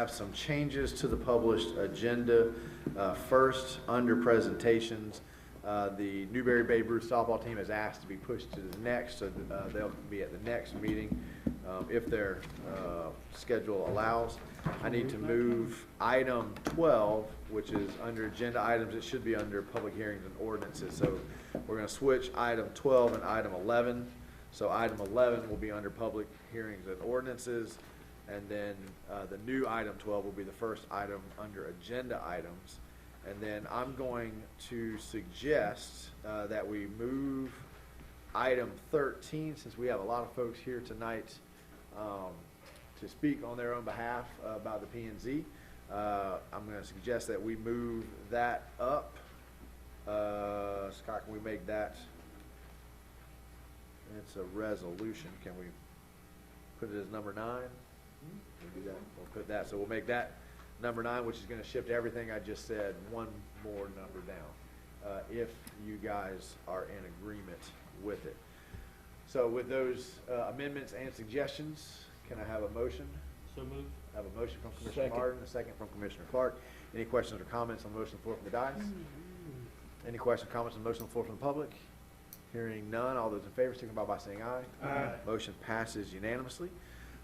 have some changes to the published agenda. First, under presentations, the Newberry Babe Ruth softball team has asked to be pushed to the next, so they'll be at the next meeting if their schedule allows. I need to move item 12, which is under agenda items. It should be under public hearings and ordinances. So we're going to switch item 12 and item 11. So item 11 will be under public hearings and ordinances, and then the new item 12 will be the first item under agenda items. And then I'm going to suggest that we move item 13, since we have a lot of folks here tonight to speak on their own behalf about the P&Z. I'm going to suggest that we move that up. Scott, can we make that? It's a resolution. Can we put it as number 9? We'll do that. We'll put that. So we'll make that number 9, which is going to shift everything I just said one more number down, if you guys are in agreement with it. So with those amendments and suggestions, can I have a motion? So moved. I have a motion from Commissioner Martin, a second from Commissioner Clark. Any questions or comments on the motion on the floor from the dais? Any questions or comments on the motion on the floor from the public? Hearing none, all those in favor signify by saying aye. Aye. Motion passes unanimously.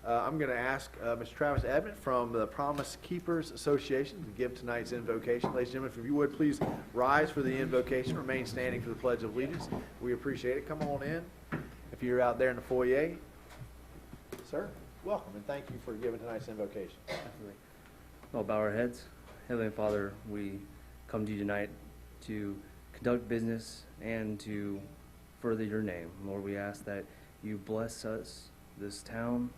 I'm going to ask Mr. Travis Edmond from the Promise Keepers Association to give tonight's invocation. Ladies and gentlemen, if you would please rise for the invocation, remain standing for the Pledge of Allegiance. We appreciate it. Come on in. If you're out there in the foyer, sir, welcome, and thank you for giving tonight's invocation. Definitely. We'll bow our heads. Heavenly Father, we come to you tonight to conduct business and to further your name. Lord, we ask that you bless us, this town,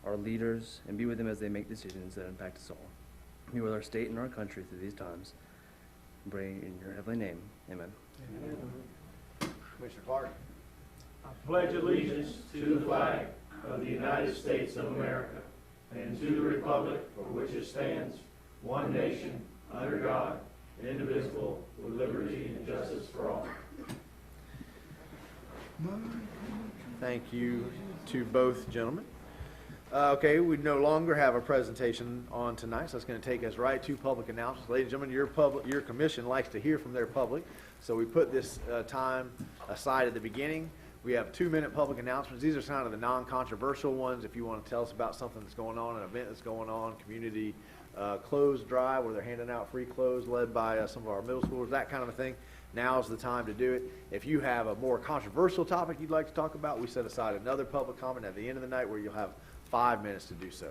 our leaders, and be with them as they make decisions that impact us all. Be with our state and our country through these times. Pray in your heavenly name. Amen. Amen. Commissioner Clark. I pledge allegiance to the flag of the United States of America and to the republic for which it stands, one nation, under God, indivisible, with liberty and justice for all. Thank you to both gentlemen. Okay, we no longer have a presentation on tonight, so it's going to take us right to public announcements. Ladies and gentlemen, your commission likes to hear from their public, so we put this time aside at the beginning. We have 2-minute public announcements. These are kind of the non-controversial ones. If you want to tell us about something that's going on, an event that's going on, community clothes drive where they're handing out free clothes led by some of our middle schoolers, that kind of a thing. Now's the time to do it. If you have a more controversial topic you'd like to talk about, we set aside another public comment at the end of the night where you'll have 5 minutes to do so.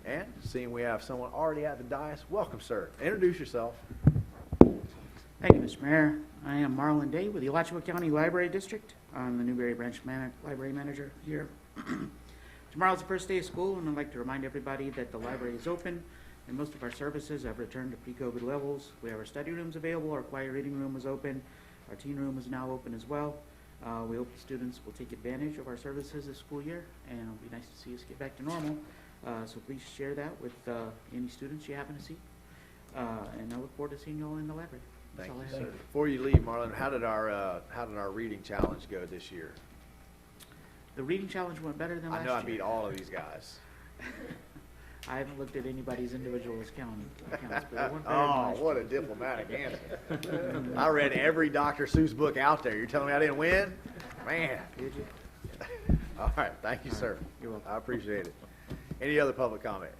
And seeing we have someone already at the dais, welcome, sir. Introduce yourself. Thank you, Mr. Mayor. I am Marlon Day with the Alachua County Library District. I'm the Newberry Branch Library Manager here. Tomorrow's the first day of school, and I'd like to remind everybody that the library is open, and most of our services have returned to pre-COVID levels. We have our study rooms available, our quiet reading room is open, our teen room is now open as well. We hope the students will take advantage of our services this school year, and it'll be nice to see us get back to normal. So please share that with any students you happen to see. And I look forward to seeing you all in the library. Thank you, sir. Before you leave, Marlon, how did our reading challenge go this year? The reading challenge went better than last year. I know I beat all of these guys. I haven't looked at anybody's individual accounts, but it went better than Oh, last what year. a diplomatic answer. I read every Dr. Seuss book out there. You're telling me I didn't win? Man. Did you? All right. Thank you, sir. You're welcome. I appreciate it. Any other public comment?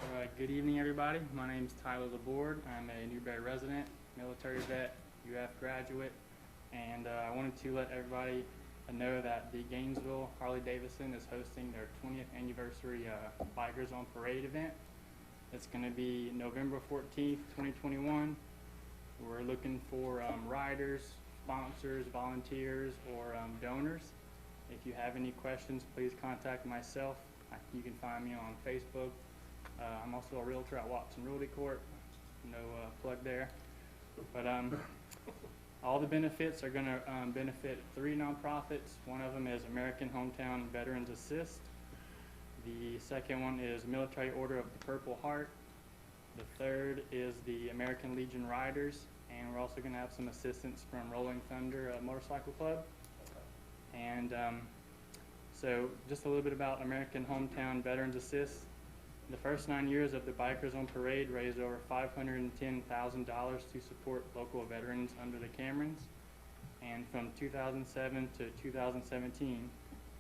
All right, good evening, everybody. My name is Tyler LaBorde. I'm a Newberry resident, military vet, UF graduate, and I wanted to let everybody know that the Gainesville Harley-Davidson is hosting their 20th anniversary Bikers on Parade event. It's going to be November 14th, 2021. We're looking for riders, sponsors, volunteers, or donors. If you have any questions, please contact myself. You can find me on Facebook. I'm also a realtor at Watson Realty Corp. No plug there. But all the benefits are going to benefit 3 nonprofits. One of them is American Hometown Veterans Assist. The second one is Military Order of the Purple Heart. The third is the American Legion Riders. And we're also going to have some assistance from Rolling Thunder Motorcycle Club. And so just a little bit about American Hometown Veterans Assist. The first 9 years of the Bikers on Parade raised over $510,000 to support local veterans under the Camerons. And from 2007 to 2017,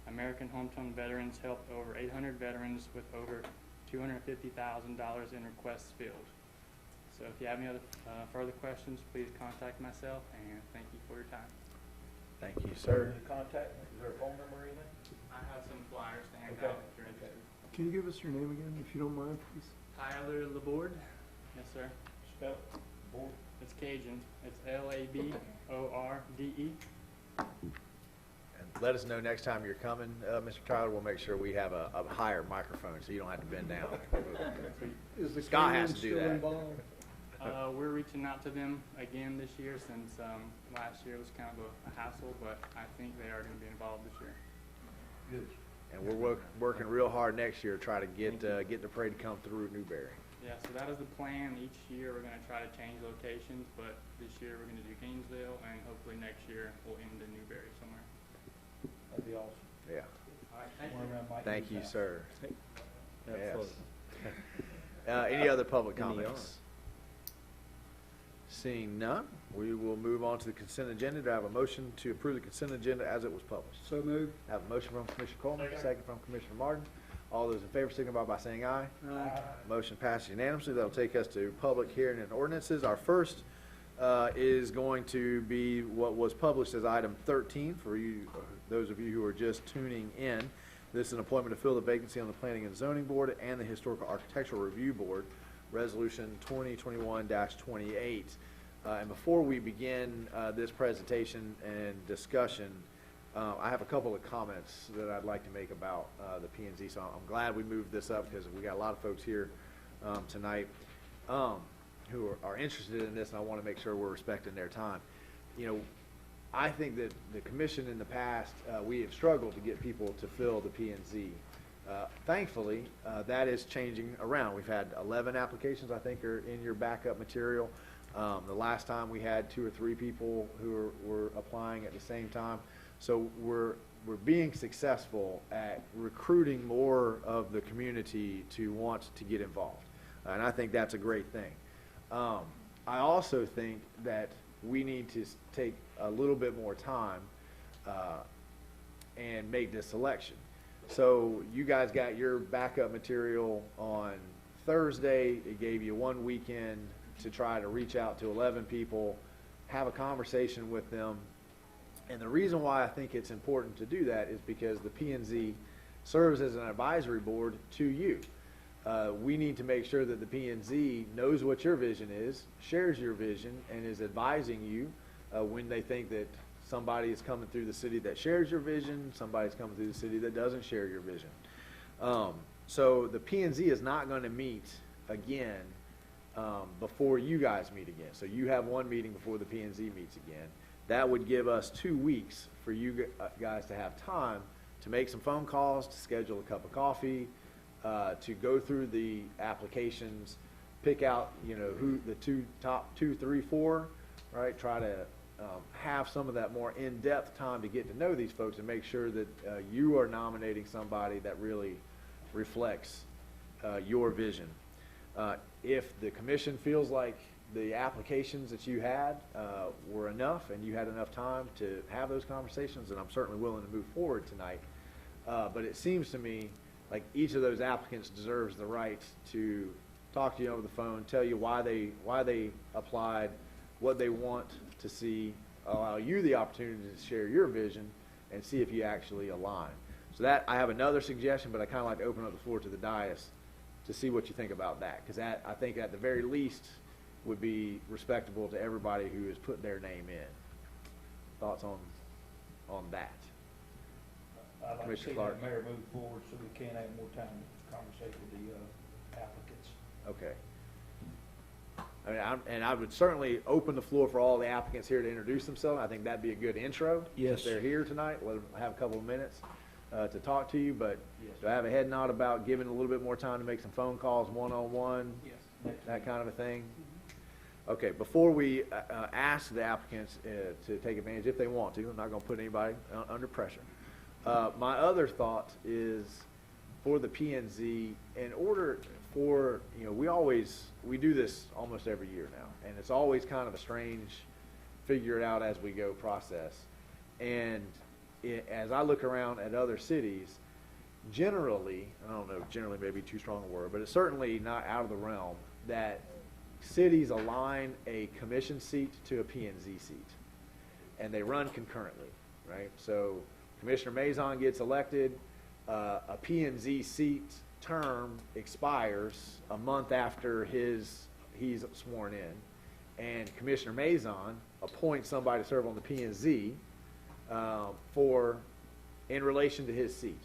American Hometown Veterans helped over 800 veterans with over $250,000 in requests filled. So if you have any other further questions, please contact myself, and thank you for your time. Thank you, sir. Contact me. Is there a phone number or anything? I have some flyers to hand Okay. out if you're interested. Can you give us your name again, if you don't mind, please? Tyler Laborde? Yes, sir. Spell board. It's Cajun. It's Laborde. And let us know next time you're coming, Mr. Tyler. We'll make sure we have a higher microphone so you don't have to bend down. Is the Scott has Camerons to do still that. involved? We're reaching out to them again this year since last year was kind of a hassle, but I think they are going to be involved this year. Good. And we're working real hard next year to try to get the parade to come through Newberry. Yeah, so that is the plan. Each year we're going to try to change locations, but this year we're going to do Gainesville, and hopefully next year we'll end in Newberry somewhere. That'd be awesome. Yeah. All right, thank One you. around Mike Thank you, New's sir. Absolutely. Any other public In the comments? Seeing none, we will move on to the consent agenda. Do I have a motion to approve the consent agenda as it was published? So moved. I have a motion from Commissioner Coleman, second from Commissioner Martin. All those in favor signify by saying aye. Aye. Motion passes unanimously. That'll take us to public hearing and ordinances. Our first is going to be what was published as item 13 for you, those of you who are just tuning in. This is an appointment to fill the vacancy on the Planning and Zoning Board and the Historical Architectural Review Board, Resolution 2021-28. And before we begin this presentation and discussion, I have a couple of comments that I'd like to make about the P&Z. So I'm glad we moved this up because we got a lot of folks here tonight who are interested in this, and I want to make sure we're respecting their time. You know, I think that the commission in the past, we have struggled to get people to fill the P&Z. Thankfully, that is changing around. We've had 11 applications, I think, are in your backup material. The last time we had 2 or 3 people who were applying at the same time. So we're being successful at recruiting more of the community to want to get involved. And I think that's a great thing. I also think that we need to take a little bit more time and make this selection. So you guys got your backup material on Thursday. It gave you 1 weekend to try to reach out to 11 people, have a conversation with them. And the reason why I think it's important to do that is because the P&Z serves as an advisory board to you. We need to make sure that the P&Z knows what your vision is, shares your vision, and is advising you when they think that somebody is coming through the city that shares your vision, somebody's coming through the city that doesn't share your vision. So the P&Z is not going to meet again before you guys meet again. So you have one meeting before the P&Z meets again. That would give us 2 weeks for you guys to have time to make some phone calls, to schedule a cup of coffee, to go through the applications, pick out, you know, who the top 2, 3, 4, right? Try to have some of that more in-depth time to get to know these folks and make sure that you are nominating somebody that really reflects your vision. If the commission feels like the applications that you had were enough and you had enough time to have those conversations, then I'm certainly willing to move forward tonight. But it seems to me like each of those applicants deserves the right to talk to you over the phone, tell you why they applied, what they want to see, allow you the opportunity to share your vision, and see if you actually align. So that, I have another suggestion, but I kind of like to open up the floor to the dais to see what you think about that, because that, I think at the very least, would be respectable to everybody who has put their name in. Thoughts on that? I'd like to Commissioner see Clark. the mayor move forward so we can have more time to conversate with the applicants. Okay. I mean, I would certainly open the floor for all the applicants here to introduce themselves. I think that'd be a good intro. Yes. If they're here tonight, let them have a couple of minutes to talk to you, but Yes. do I have a head nod about giving a little bit more time to make some phone calls one-on-one, Yes. that kind of a thing? Okay, before we ask the applicants to take advantage, if they want to, I'm not going to put anybody under pressure. My other thought is for the P&Z, in order for, you know, we do this almost every year now, and it's always kind of a strange figure it out as we go process. And as I look around at other cities, generally, I don't know, generally may be too strong a word, but it's certainly not out of the realm that cities align a commission seat to a P&Z seat, and they run concurrently, right? So Commissioner Mazon gets elected, a P&Z seat term expires a month after he's sworn in, and Commissioner Mazon appoints somebody to serve on the P&Z in relation to his seat.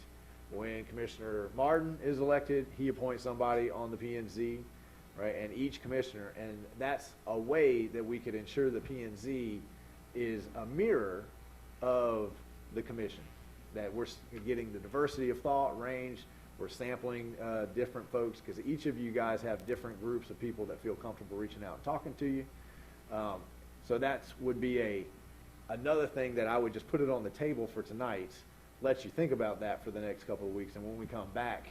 When Commissioner Martin is elected, he appoints somebody on the P&Z, right? And each commissioner, and that's a way that we could ensure the P&Z is a mirror of the commission, that we're getting the diversity of thought range, we're sampling different folks, because each of you guys have different groups of people that feel comfortable reaching out and talking to you. So that would be another thing that I would just put it on the table for tonight, let you think about that for the next couple of weeks, and when we come back,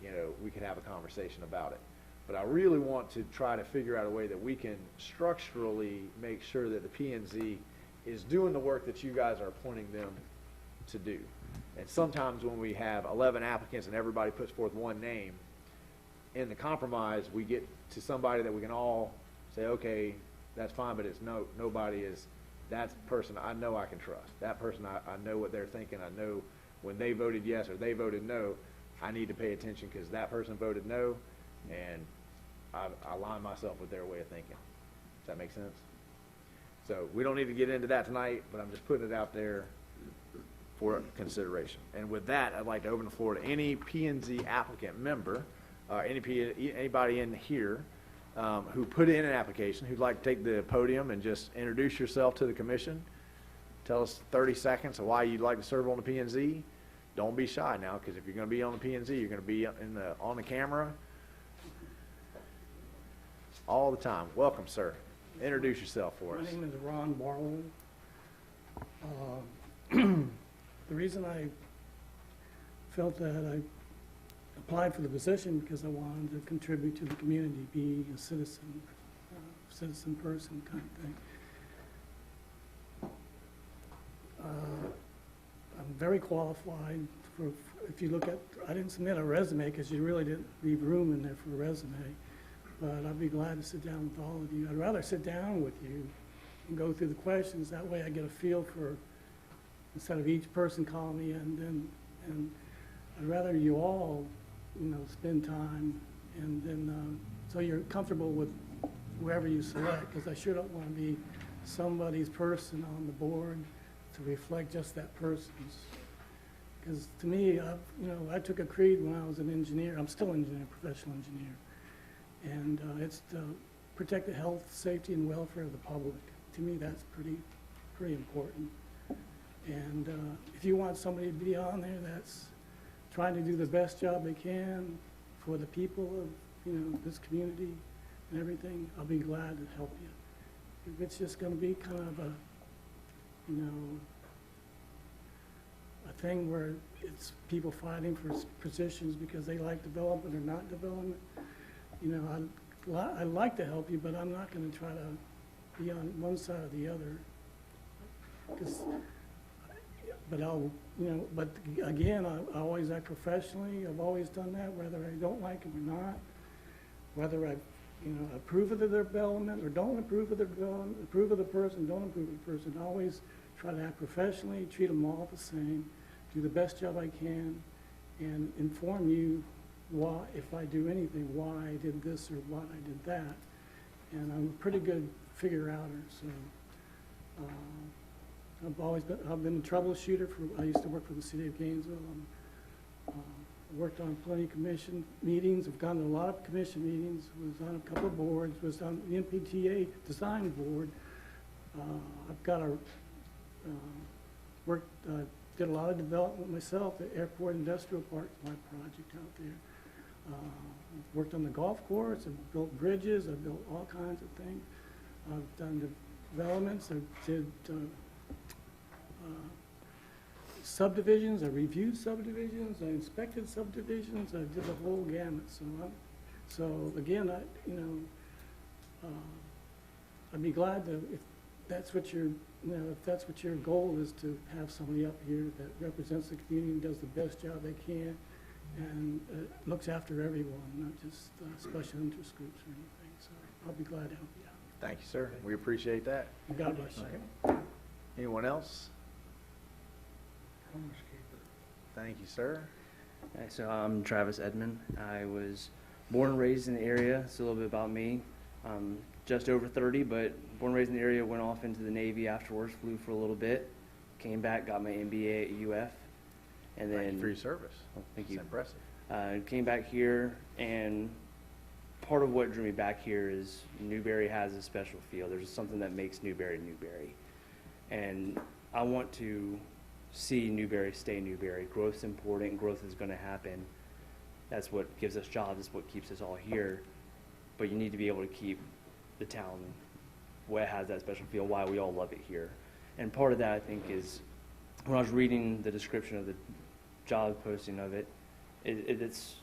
you know, we could have a conversation about it. But I really want to try to figure out a way that we can structurally make sure that the P&Z is doing the work that you guys are appointing them to do. And sometimes when we have 11 applicants and everybody puts forth one name, in the compromise, we get to somebody that we can all say, okay, that's fine, but it's nobody is, that person I know I can trust. That person, I know what they're thinking. I know when they voted yes or they voted no, I need to pay attention because that person voted no, and I align myself with their way of thinking. Does that make sense? So we don't need to get into that tonight, but I'm just putting it out there for consideration. And with that, I'd like to open the floor to any P&Z applicant member, anybody in here who put in an application, who'd like to take the podium and just introduce yourself to the commission. Tell us 30 seconds of why you'd like to serve on the P&Z. Don't be shy now, because if you're going to be on the P&Z, you're going to be on the camera all the time. Welcome, sir. Introduce yourself for us. My name is Ron Barlow. The reason I felt that I applied for the position because I wanted to contribute to the community, be a citizen person kind of thing. I'm very qualified for, if you look at, I didn't submit a resume because you really didn't leave room in there for a resume, but I'd be glad to sit down with all of you. I'd rather sit down with you and go through the questions. That way I get a feel for, instead of each person calling me and I'd rather you all, you know, spend time and then so you're comfortable with whoever you select, because I sure don't want to be somebody's person on the board to reflect just that person's. Because to me, I took a creed when I was an engineer. I'm still an engineer, professional engineer, and it's to protect the health, safety, and welfare of the public. To me, that's pretty important. And if you want somebody to be on there that's trying to do the best job they can for the people of, you know, this community and everything, I'll be glad to help you. If it's just going to be kind of a, you know, a thing where it's people fighting for positions because they like development or not development, you know, I'd like to help you, but I'm not going to try to be on one side or the other. But again, I always act professionally. I've always done that, whether I don't like them or not, whether I, approve of their development or don't approve of their development, approve of the person, don't approve of the person. I always try to act professionally, treat them all the same, do the best job I can, and inform you why, if I do anything, why I did this or why I did that. And I'm a pretty good figure-outer, so I've been a troubleshooter I used to work for the city of Gainesville. Worked on plenty of commission meetings. I've gone to a lot of commission meetings. Was on a couple of boards. Was on the MPTA design board. I've got did a lot of development myself. The Airport Industrial Park is my project out there. Worked on the golf course. I've built bridges. I've built all kinds of things. I've done developments, I did subdivisions, I reviewed subdivisions, I inspected subdivisions, I did the whole gamut. So again, I'd be glad to, if that's what if that's what your goal is, to have somebody up here that represents the community, does the best job they can, and looks after everyone, not just special interest groups or anything. So I'll be glad to help you out. Thank you, sir. We appreciate that. God bless you. Anyone else? Thank you, sir. Hi, so I'm Travis Edmond. I was born and raised in the area. It's a little bit about me. I'm just over 30, but born and raised in the area, went off into the Navy afterwards, flew for a little bit, came back, got my MBA at UF, and then... Thank you for your service. Thank you. It's impressive. Came back here, and part of what drew me back here is Newberry has a special feel. There's something that makes Newberry Newberry. And I want to see Newberry stay Newberry. Growth's important. Growth is going to happen. That's what gives us jobs. It's what keeps us all here. But you need to be able to keep the town where it has that special feel, why we all love it here. And part of that, I think, is when I was reading the description of the job posting of it, it's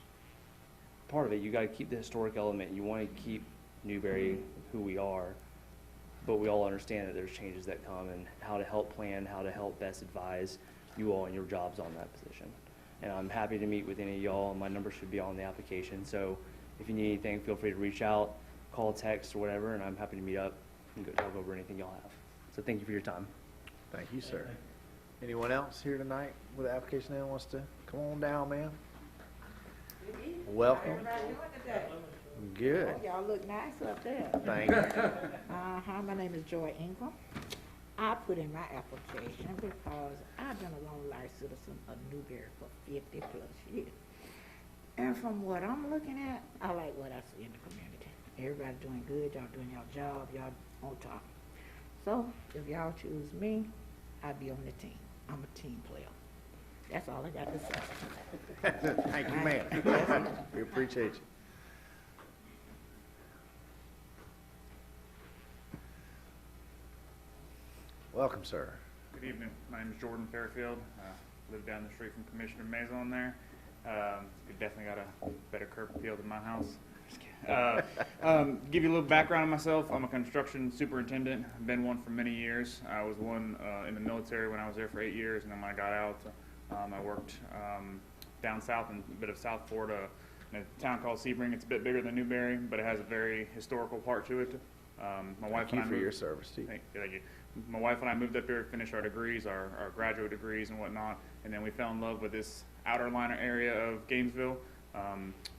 part of it. You got to keep the historic element. You want to keep Newberry who we are, but we all understand that there's changes that come, and how to help plan, how to help best advise you all in your jobs on that position. And I'm happy to meet with any of y'all. My number should be on the application. So if you need anything, feel free to reach out, call, text, or whatever, and I'm happy to meet up and go talk over anything y'all have. So thank you for your time. Thank you, sir. Anyone else here tonight with an application that wants to come on down, ma'am? Welcome. Everybody doing today? Good. Oh, y'all look nice up there. Thank you. My name is Joy Ingram. I put in my application because I've been a long life citizen of Newberry for 50 plus years. And from what I'm looking at, I like what I see in the community. Everybody doing good, y'all doing your job, y'all on top. So if y'all choose me, I'll be on the team. I'm a team player. That's all I got to say. Thank you, ma'am. We appreciate you. Welcome, sir. Good evening. My name is Jordan Fairfield. Live down the street from Commissioner Maison there. You definitely got a better curb appeal than my house. Just kidding. Give you a little background on myself. I'm a construction superintendent. I've been one for many years. I was one in the military when I was there for 8 years, and then when I got out, I worked down south in a bit of South Florida in a town called Sebring. It's a bit bigger than Newberry, but it has a very historical part to it. My wife Thank you and I for your service, too. Thank you. My wife and I moved up here to finish our degrees, our graduate degrees and whatnot, and then we fell in love with this outer liner area of Gainesville.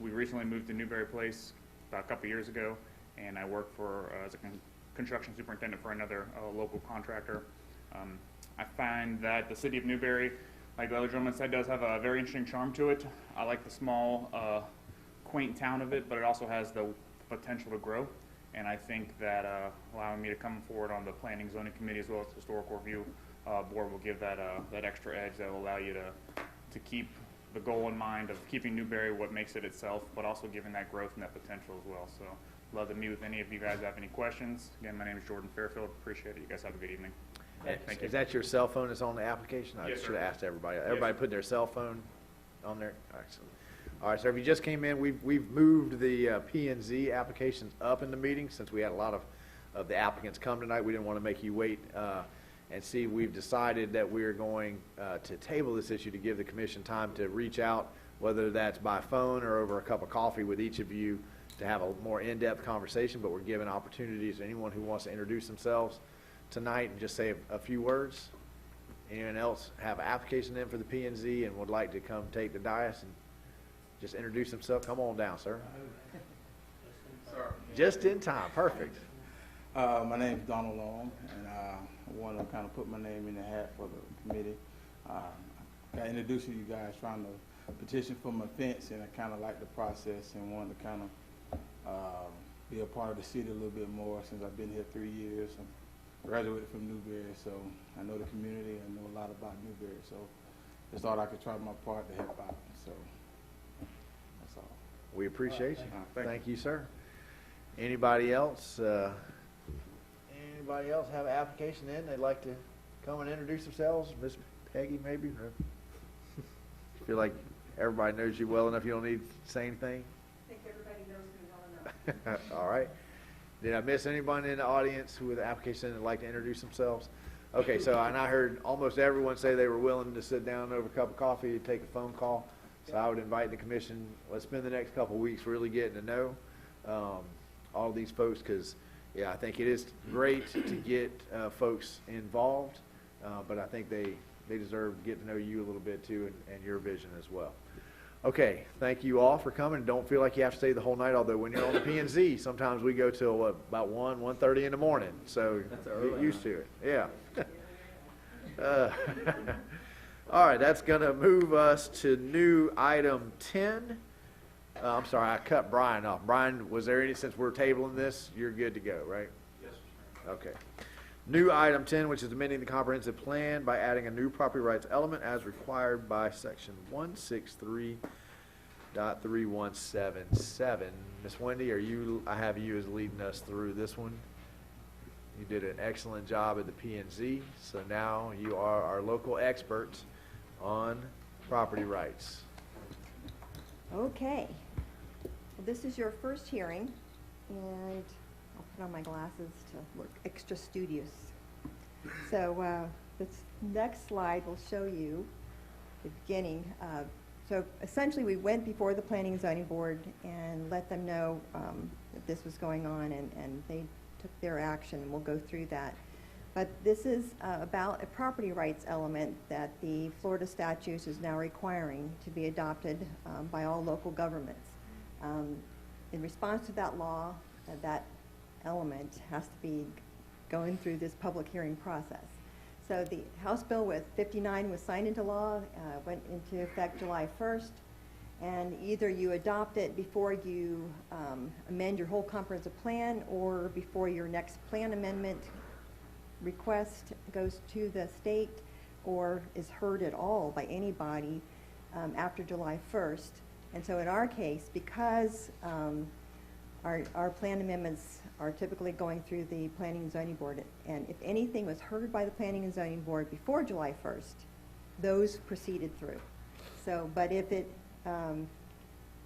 We recently moved to Newberry Place about a couple years ago, and I work for as a construction superintendent for another local contractor. I find that the city of Newberry, like the other gentleman said, does have a very interesting charm to it. I like the small, quaint town of it, but it also has the potential to grow. And I think that allowing me to come forward on the Planning Zoning Committee as well as the Historical Review Board will give that that extra edge that will allow you to keep the goal in mind of keeping Newberry what makes it itself, but also giving that growth and that potential as well. So love to meet with any of you guys that have any questions. Again, my name is Jordan Fairfield. Appreciate it. You guys have a good evening. Thank you. Is that your cell phone that's on the application? I Yes, should sir. have asked everybody. Yes, Everybody sir. put their cell phone on there? Excellent. All right, so if you just came in, we've moved the P&Z applications up in the meeting since we had a lot of the applicants come tonight. We didn't want to make you wait and see. We've decided that we're going to table this issue to give the commission time to reach out, whether that's by phone or over a cup of coffee with each of you to have a more in-depth conversation, but we're giving opportunities to anyone who wants to introduce themselves tonight and just say a few words. Anyone else have an application in for the P&Z and would like to come take the dais and just introduce himself? Come on down, sir. Just in time. Perfect. My name is Donald Long, and I want to kind of put my name in the hat for the committee. Got introduced to you guys trying to petition for my fence, and I kind of like the process and wanted to kind of be a part of the city a little bit more since I've been here 3 years. I graduated from Newberry, so I know the community and know a lot about Newberry. So just thought I could try my part to help out. So that's all. We appreciate you. Thank Thank you, sir. Anybody else Anybody else have an application in, they'd like to come and introduce themselves? Miss Peggy, maybe? Or feel like everybody knows you well enough, you don't need to say anything? I think everybody knows me well enough. All right. Did I miss anybody in the audience who with an application that'd like to introduce themselves? Okay, so and I heard almost everyone say they were willing to sit down over a cup of coffee, take a phone call. So I would invite the commission, let's spend the next couple of weeks really getting to know all these folks, because, yeah, I think it is great to get folks involved, but I think they deserve to get to know you a little bit too, and your vision as well. Okay, thank you all for coming. Don't feel like you have to stay the whole night, although when you're on the P&Z, sometimes we go till about 1:30 in the morning, so get used to it. Yeah. All right, that's going to move us to new item 10. I'm sorry, I cut Brian off. Brian, was there any, since we're tabling this, you're good to go, right? Yes, sir. Okay. New item 10, which is amending the comprehensive plan by adding a new property rights element as required by section 163.3177. Miss Wendy, I have you as leading us through this one. You did an excellent job at the P&Z, so now you are our local expert on property rights. Okay. Well, this is your first hearing, and I'll put on my glasses to look extra studious. So this next slide will show you the beginning. So essentially we went before the Planning and Zoning Board and let them know that this was going on, and they took their action, and we'll go through that. But this is about a property rights element that the Florida statute is now requiring to be adopted by all local governments. In response to that law, that element has to be going through this public hearing process. So the House Bill with 59 was signed into law, went into effect July 1st, and either you adopt it before you amend your whole comprehensive plan, or before your next plan amendment request goes to the state or is heard at all by anybody after July 1st. And so in our case, because our plan amendments are typically going through the Planning and Zoning Board, and if anything was heard by the Planning and Zoning Board before July 1st, those proceeded through. So, but if it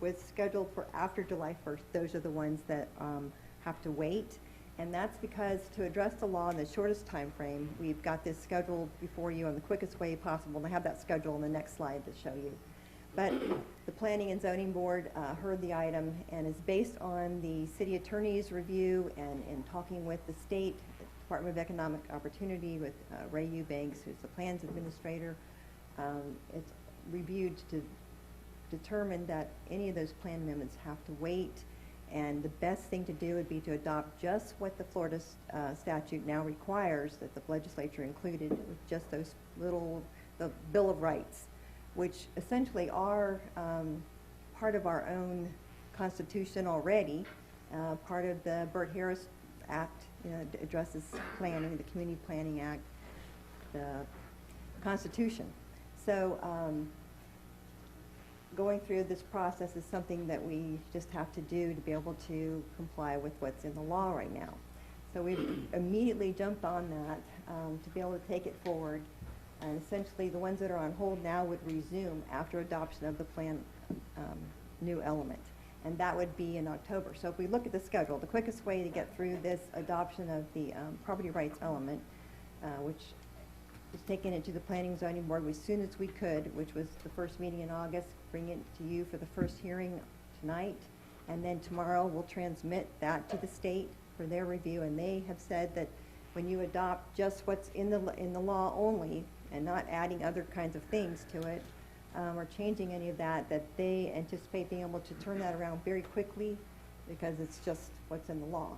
was scheduled for after July 1st, those are the ones that have to wait. And that's because to address the law in the shortest time frame, we've got this scheduled before you in the quickest way possible. And I have that schedule on the next slide to show you. But the Planning and Zoning Board heard the item, and is based on the city attorney's review and talking with the state Department of Economic Opportunity with Ray Eubanks, who's the plans administrator. It's reviewed to determine that any of those plan amendments have to wait. And the best thing to do would be to adopt just what the Florida statute now requires, that the legislature included, with just those the Bill of Rights, which essentially are part of our own Constitution already, part of the Burt Harris Act, addresses planning, the Community Planning Act, the Constitution. So going through this process is something that we just have to do to be able to comply with what's in the law right now. So we've immediately jumped on that to be able to take it forward. And essentially the ones that are on hold now would resume after adoption of the plan new element. And that would be in October. So if we look at the schedule, the quickest way to get through this adoption of the property rights element, which is taking it to the Planning and Zoning Board as soon as we could, which was the first meeting in August, bring it to you for the first hearing tonight, and then tomorrow we'll transmit that to the state for their review. And they have said that when you adopt just what's in the law only, and not adding other kinds of things to it, or changing any of that, that they anticipate being able to turn that around very quickly, because it's just what's in the law.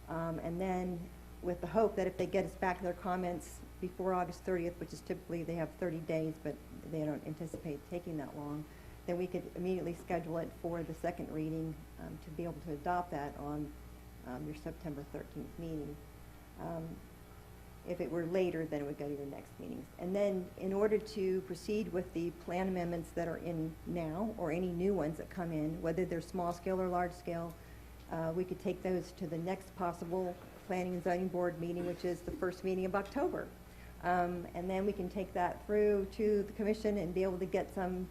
And then with the hope that if they get us back their comments before August 30th, which is typically they have 30 days, but they don't anticipate taking that long, then we could immediately schedule it for the second reading to be able to adopt that on your September 13th meeting. If it were later, then it would go to your next meetings. And then in order to proceed with the plan amendments that are in now, or any new ones that come in, whether they're small scale or large scale, we could take those to the next possible Planning and Zoning Board meeting, which is the first meeting of October. And then we can take that through to the commission and be able to get some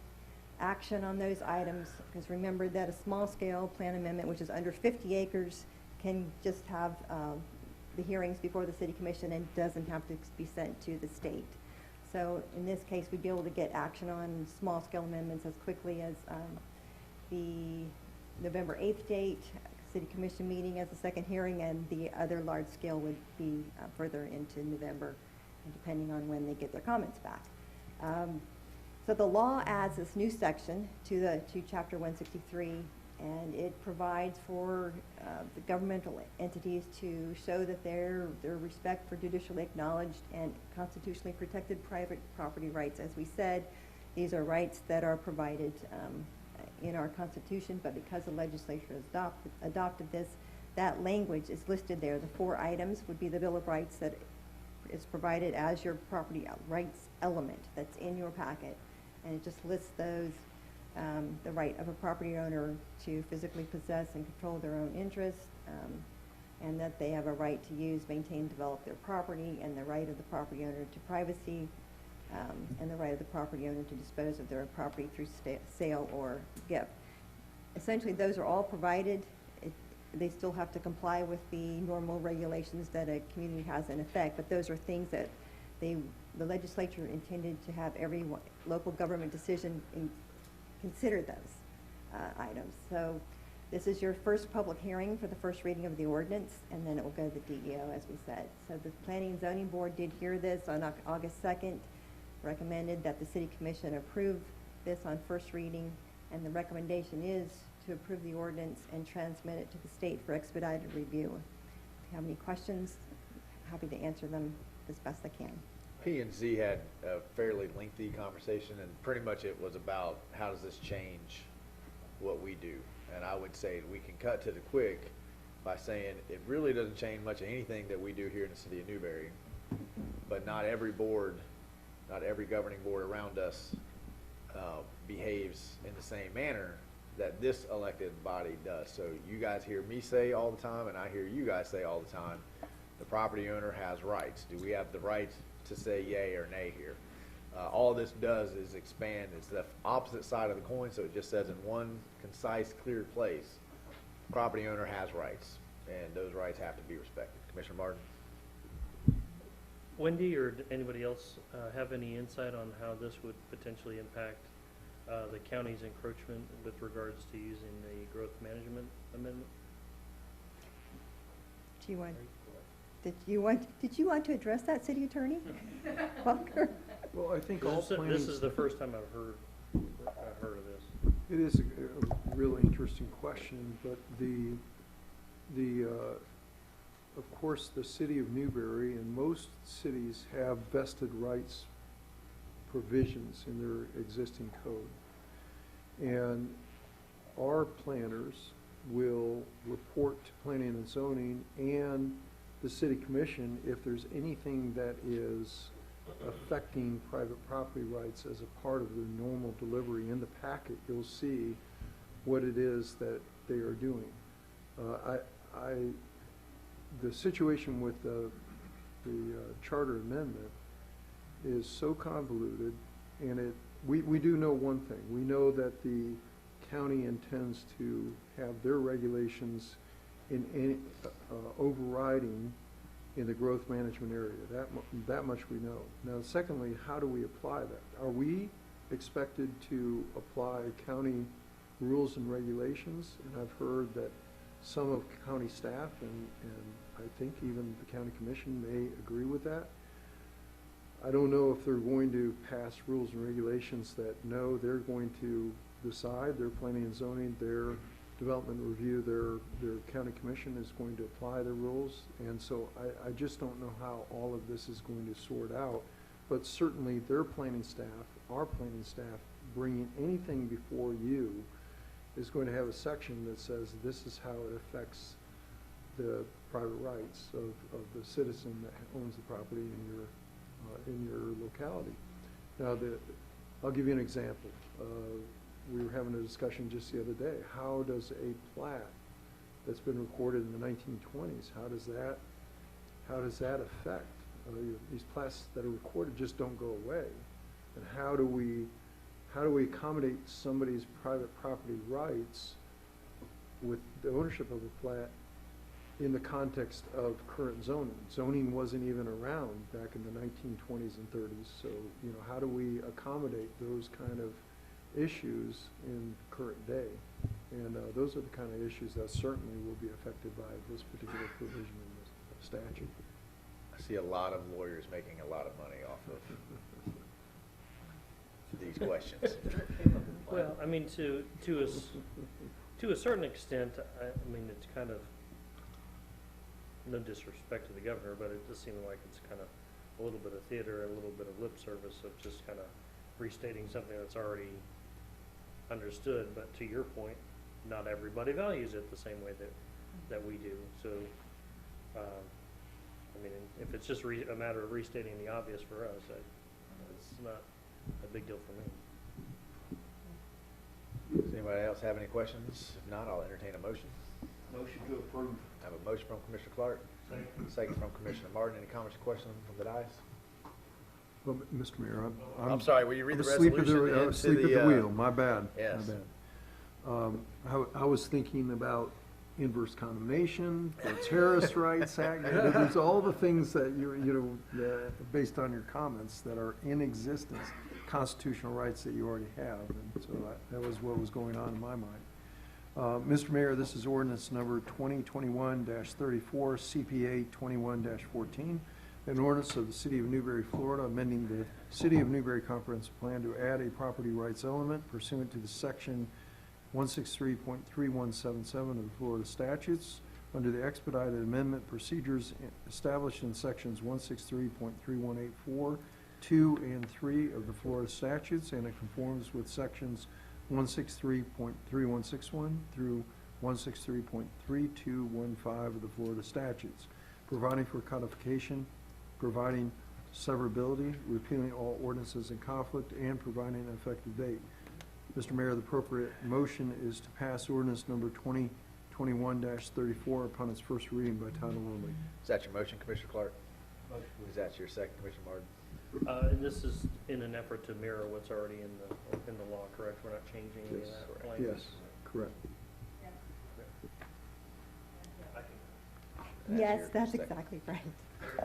action on those items, because remember that a small-scale plan amendment, which is under 50 acres, can just have the hearings before the city commission and doesn't have to be sent to the state. So in this case, we'd be able to get action on small-scale amendments as quickly as the November 8th date, city commission meeting as a second hearing, and the other large scale would be further into November, depending on when they get their comments back. So the law adds this new section to Chapter 163, and it provides for the governmental entities to show that their respect for judicially acknowledged and constitutionally protected private property rights. As we said, these are rights that are provided in our Constitution, but because the legislature has adopted this, that language is listed there. The 4 items would be the Bill of Rights that is provided as your property rights element that's in your packet, and it just lists those, the right of a property owner to physically possess and control their own interests, and that they have a right to use, maintain, develop their property, and the right of the property owner to privacy, and the right of the property owner to dispose of their property through sale or gift. Essentially, those are all provided. They still have to comply with the normal regulations that a community has in effect, but those are things that the legislature intended to have every local government decision consider those items. So this is your first public hearing for the first reading of the ordinance, and then it will go to the DEO, as we said. So the Planning and Zoning Board did hear this on August 2nd, recommended that the City Commission approve this on first reading, and the recommendation is to approve the ordinance and transmit it to the state for expedited review. If you have any questions, happy to answer them as best I can. P&Z had a fairly lengthy conversation, and pretty much it was about how does this change what we do. And I would say we can cut to the quick by saying it really doesn't change much of anything that we do here in the city of Newberry, but not every board, not every governing board around us behaves in the same manner that this elected body does. So you guys hear me say all the time, and I hear you guys say all the time, the property owner has rights. Do we have the right to say yay or nay here? All this does is expand. It's the opposite side of the coin, so it just says in one concise, clear place, property owner has rights, and those rights have to be respected. Commissioner Martin? Wendy or anybody else have any insight on how this would potentially impact the county's encroachment with regards to using the growth management amendment? Did you want to address that, City Attorney Walker? Well, I think all planning... This is the first time I've heard of this. It is a really interesting question, but of course, the city of Newberry and most cities have vested rights provisions in their existing code. And our planners will report to planning and zoning and the city commission if there's anything that is affecting private property rights as a part of the normal delivery. In the packet, you'll see what it is that they are doing. The situation with the charter amendment is so convoluted, and we do know one thing. We know that the county intends to have their regulations in overriding in the growth management area. That much we know. Now, secondly, how do we apply that? Are we expected to apply county rules and regulations? And I've heard that some of county staff and I think even the county commission may agree with that. I don't know if they're going to pass rules and regulations that no, they're going to decide, their planning and zoning, their development review, their county commission is going to apply the rules. And so I just don't know how all of this is going to sort out. But certainly their planning staff, our planning staff, bringing anything before you is going to have a section that says this is how it affects the private rights of the citizen that owns the property in your locality. Now, I'll give you an example. We were having a discussion just the other day. How does a plat that's been recorded in the 1920s, how does that how does that affect? These plats that are recorded just don't go away. And how do we accommodate somebody's private property rights with the ownership of a plat in the context of current zoning? Zoning wasn't even around back in the 1920s and 30s, so, how do we accommodate those kind of issues in current day? And those are the kind of issues that certainly will be affected by this particular provision in the statute. I see a lot of lawyers making a lot of money off of these questions. Well, I mean, to a certain extent, I mean, it's kind of, no disrespect to the governor, but it just seems like it's kind of a little bit of theater and a little bit of lip service of just kind of restating something that's already understood. But to your point, not everybody values it the same way that we do. So, I mean, if it's just a matter of restating the obvious for us, it's not a big deal for me. Does anybody else have any questions? If not, I'll entertain a motion. Motion to approve. I have a motion from Commissioner Clark, second from Commissioner Martin. Any comments or questions from the dais? Well, Mr. Mayor, I'm sorry, will you read the asleep resolution? at asleep at the wheel, my bad. Yes. My bad. I was thinking about inverse condemnation, the Terrorist Rights Act. There's all the things that based on your comments that are in existence, constitutional rights that you already have. And so that was what was going on in my mind. Mr. Mayor, this is ordinance number 2021-34, CPA 21-14. An ordinance of the City of Newberry, Florida, amending the City of Newberry Comprehensive Plan to add a property rights element pursuant to the section 163.3177 of the Florida statutes under the expedited amendment procedures established in sections 163.3184, 2 and 3 of the Florida statutes, and it conforms with sections 163.3161 through 163.3215 of the Florida statutes, providing for codification, providing severability, repealing all ordinances in conflict, and providing an effective date. Mr. Mayor, the appropriate motion is to pass ordinance number 2021-34 upon its first reading by title only. Is that your motion, Commissioner Clark? Motion. Is that your second, Commissioner Martin? And this is in an effort to mirror what's already in the law, correct? We're not changing any of Yes. that language? Yes, correct. Yes, your that's second. exactly right.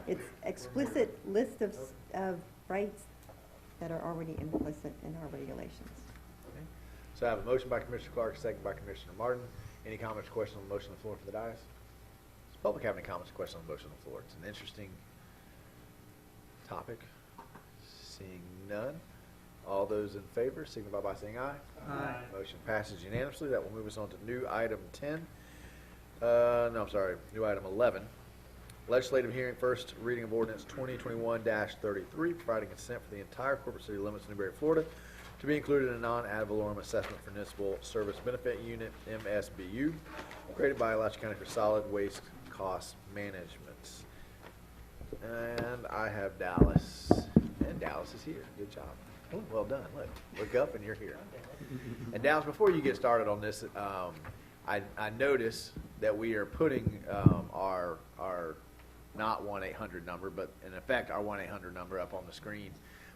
It's explicit list of rights that are already implicit in our regulations. So I have a motion by Commissioner Clark, second by Commissioner Martin. Any comments or questions on the motion on the floor for the dais? Does the public have any comments or questions on the motion on the floor? It's an interesting topic. Seeing none. All those in favor signify by saying aye. Aye. Motion passes unanimously. That will move us on to new item 10. New item 11. Legislative hearing, first reading of ordinance 2021-33, providing consent for the entire corporate city limits of Newberry, Florida, to be included in a non-ad valorem assessment for municipal service benefit unit, MSBU, created by Alachua County for solid waste cost management. And I have Dallas, and Dallas is here. Good job. Oh, well done. Look up and you're here. And Dallas, before you get started on this, I notice that we are putting our not 1-800 number, but in effect our 1-800 number up on the screen.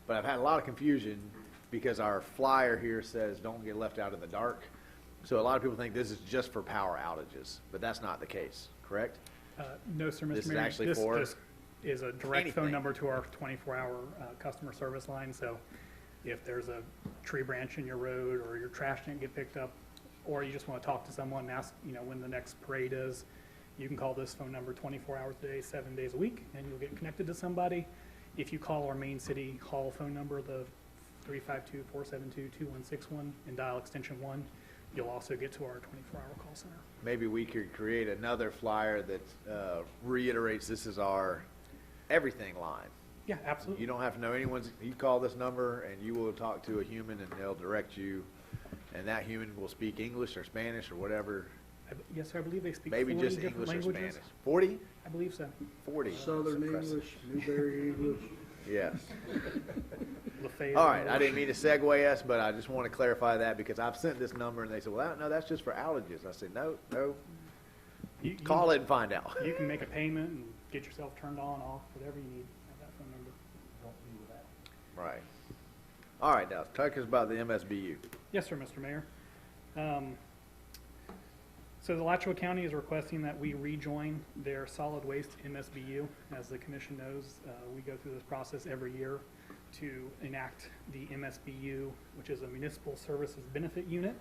But I've had a lot of confusion because our flyer here says don't get left out in the dark. So a lot of people think this is just for power outages, but that's not the case, correct? No, sir, Mr. Mayor. This is actually for This is a direct anything. phone number to our 24-hour customer service line. So if there's a tree branch in your road or your trash didn't get picked up, or you just want to talk to someone and ask, when the next parade is, you can call this phone number 24 hours a day, 7 days a week, and you'll get connected to somebody. If you call our main city hall phone number, the 352-472-2161, and dial extension 1, you'll also get to our 24-hour call center. Maybe we could create another flyer that reiterates this is our everything line. Yeah, absolutely. You don't have to know anyone's, you call this number and you will talk to a human and they'll direct you, and that human will speak English or Spanish or whatever. Yes, sir, I believe they speak Maybe 40 just different English or languages. Spanish. 40? I believe so. 40. Southern That's impressive. English, Newberry English. Yes. Lafayette All right, I English. didn't mean to segue us, but I just want to clarify that because I've sent this number and they said, well, no, that's just for outages. I said, no, You call it and find out. You can make a payment and get yourself turned on, off, whatever you need, have that phone number. Help me with that. Right. All right, now, talk us about the MSBU. Yes, sir, Mr. Mayor. So the Alachua County is requesting that we rejoin their solid waste MSBU. As the commission knows, we go through this process every year to enact the MSBU, which is a Municipal Services Benefit Unit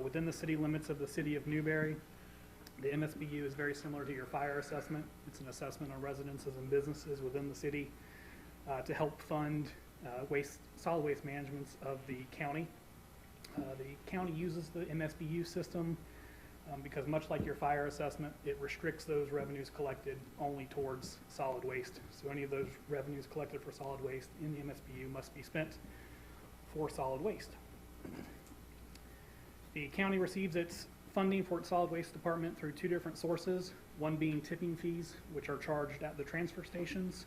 within the city limits of the city of Newberry. The MSBU is very similar to your fire assessment. It's an assessment on residences and businesses within the city to help fund solid waste management of the county. The county uses the MSBU system because much like your fire assessment, it restricts those revenues collected only towards solid waste. So any of those revenues collected for solid waste in the MSBU must be spent for solid waste. The county receives its funding for its solid waste department through two different sources, one being tipping fees, which are charged at the transfer stations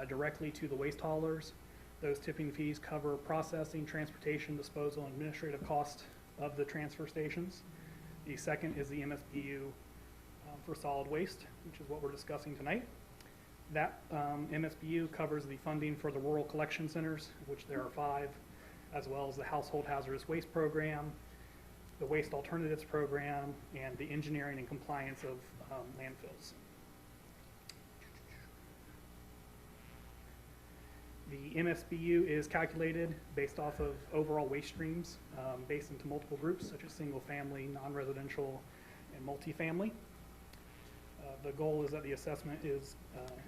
directly to the waste haulers. Those tipping fees cover processing, transportation, disposal, and administrative costs of the transfer stations. The second is the MSBU for solid waste, which is what we're discussing tonight. That MSBU covers the funding for the rural collection centers, which there are 5, as well as the household hazardous waste program, the waste alternatives program, and the engineering and compliance of landfills. The MSBU is calculated based off of overall waste streams, based into multiple groups such as single family, non-residential, and multifamily. The goal is that the assessment is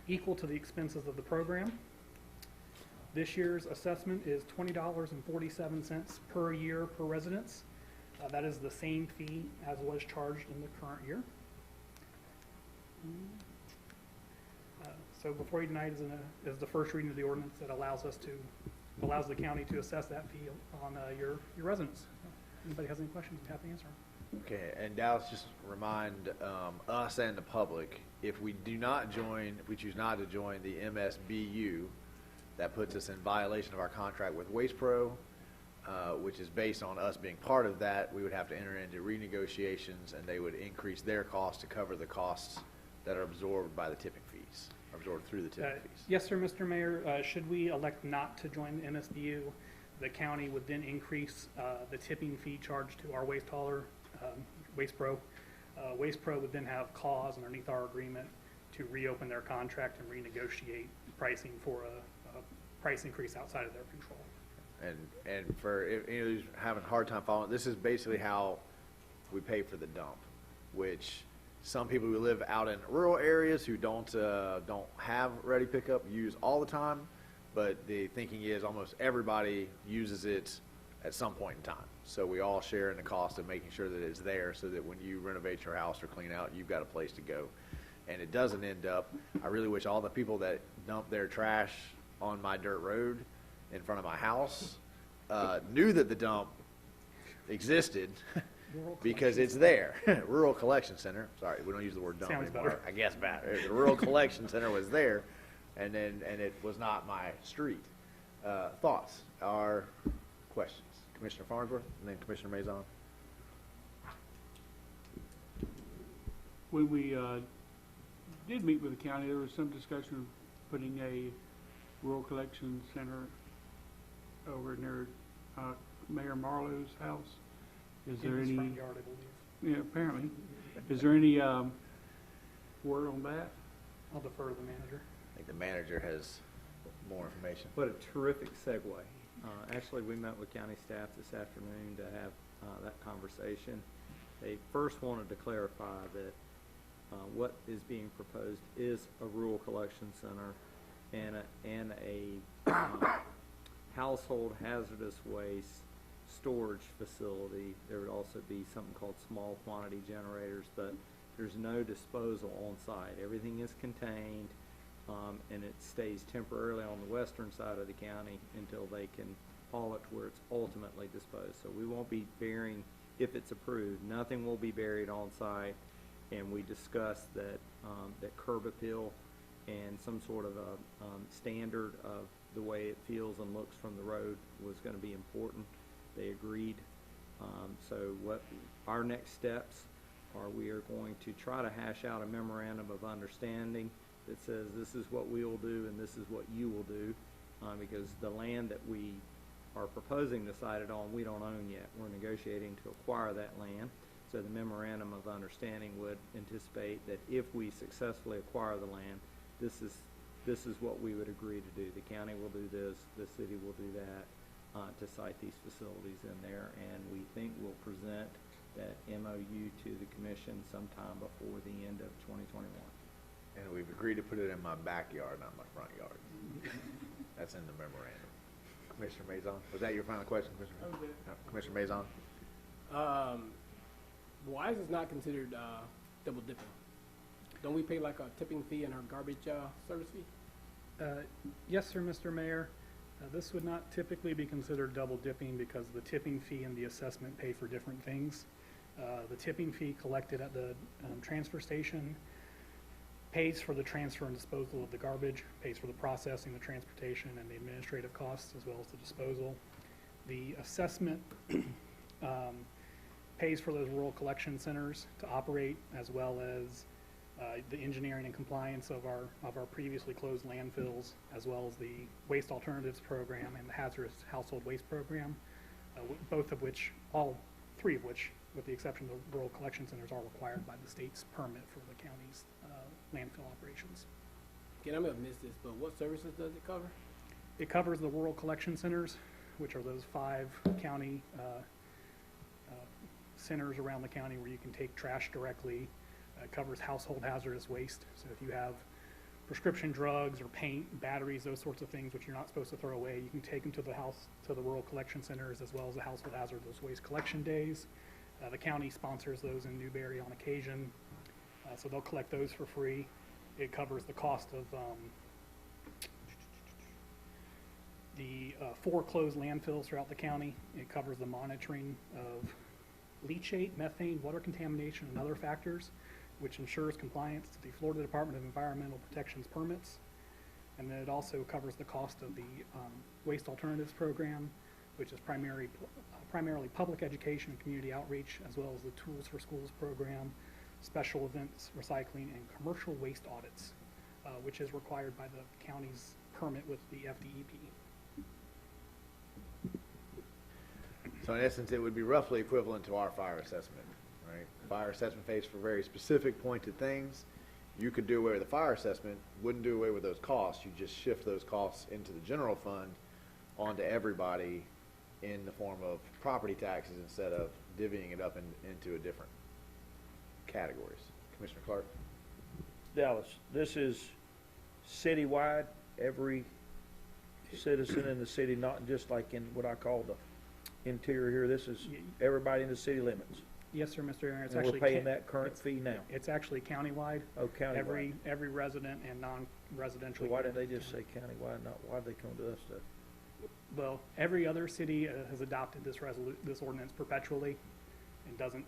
equal to the expenses of the program. This year's assessment is $20.47 per year per residence. That is the same fee as was charged in the current year. So before you tonight is the first reading of the ordinance that allows the county to assess that fee on your residents. Anybody has any questions, I'm happy to answer them. Okay, and Dallas, just remind us and the public, if we choose not to join the MSBU, that puts us in violation of our contract with Waste Pro, which is based on us being part of that. We would have to enter into renegotiations, and they would increase their costs to cover the costs that are absorbed by the tipping fees, absorbed through the tipping fees. Yes, sir, Mr. Mayor. Should we elect not to join the MSBU, the county would then increase the tipping fee charged to our waste hauler, Waste Pro. Waste Pro would then have clause underneath our agreement to reopen their contract and renegotiate pricing for a price increase outside of their control. And for any of who's having a hard time following, this is basically how we pay for the dump, which some people who live out in rural areas who don't have ready pickup use all the time, but the thinking is almost everybody uses it at some point in time. So we all share in the cost of making sure that it's there so that when you renovate your house or clean out, you've got a place to go. And it doesn't end up, I really wish all the people that dump their trash on my dirt road in front of my house knew that the dump existed because it's there. Rural Collection Center. Sorry, we don't use the word dump Sounds anymore. better. I guess better. The Rural Collection Center was there, and it was not my street. Thoughts or questions? Commissioner Farnsworth and then Commissioner Mazon. When we did meet with the county, there was some discussion of putting a rural collection center over near Mayor Marlowe's house. Is there In his any? front yard, I believe. Yeah, apparently. Is there any word on that? I'll defer to the manager. I think the manager has more information. What a terrific segue. Actually, we met with county staff this afternoon to have that conversation. They first wanted to clarify that what is being proposed is a rural collection center and a household hazardous waste storage facility. There would also be something called small quantity generators, but there's no disposal on site. Everything is contained, and it stays temporarily on the western side of the county until they can haul it to where it's ultimately disposed. So we won't be burying, if it's approved, nothing will be buried on site. And we discussed that that curb appeal and some sort of a standard of the way it feels and looks from the road was going to be important. They agreed. So what our next steps are, we are going to try to hash out a memorandum of understanding that says this is what we will do and this is what you will do, because the land that we are proposing to site it on, we don't own yet. We're negotiating to acquire that land. So the memorandum of understanding would anticipate that if we successfully acquire the land, this is what we would agree to do. The county will do this, the city will do that, to site these facilities in there, and we think we'll present that MOU to the commission sometime before the end of 2021. And we've agreed to put it in my backyard, not my front yard. That's in the memorandum. Commissioner Mazon, was that your final question, Commissioner? Commissioner Mazon? Why is this not considered double dipping? Don't we pay like a tipping fee and our garbage service fee? Yes, sir, Mr. Mayor. This would not typically be considered double dipping because the tipping fee and the assessment pay for different things. The tipping fee collected at the transfer station pays for the transfer and disposal of the garbage, pays for the processing, the transportation, and the administrative costs, as well as the disposal. The assessment pays for those rural collection centers to operate, as well as the engineering and compliance of our previously closed landfills, as well as the waste alternatives program and the hazardous household waste program, both of which, all three of which, with the exception of the rural collection centers, are required by the state's permit for the county's landfill operations. Again, I may have missed this, but what services does it cover? It covers the rural collection centers, which are those 5 county centers around the county where you can take trash directly. It covers household hazardous waste. So if you have prescription drugs or paint, batteries, those sorts of things which you're not supposed to throw away, you can take them to the rural collection centers, as well as the household hazardous waste collection days. The county sponsors those in Newberry on occasion, so they'll collect those for free. It covers the cost of the 4 closed landfills throughout the county. It covers the monitoring of leachate, methane, water contamination, and other factors, which ensures compliance to the Florida Department of Environmental Protection's permits. And then it also covers the cost of the Waste Alternatives Program, which is primarily public education and community outreach, as well as the Tools for Schools program, special events, recycling, and commercial waste audits, which is required by the county's permit with the FDEP. So in essence, it would be roughly equivalent to our fire assessment, right? Fire assessment pays for very specific pointed things. You could do away with the fire assessment, wouldn't do away with those costs. You just shift those costs into the general fund onto everybody in the form of property taxes instead of divvying it up into a different categories. Commissioner Clark? Dallas, this is citywide, every citizen in the city, not just like in what I call the interior here. This is everybody in the city limits. Yes, sir, Mr. Aaron. It's And actually we're paying that current fee now. It's actually countywide. Oh, countywide. Every resident and non-residential. So why didn't they just say countywide? Not why'd they come to us to? Well, every other city has adopted this ordinance perpetually and doesn't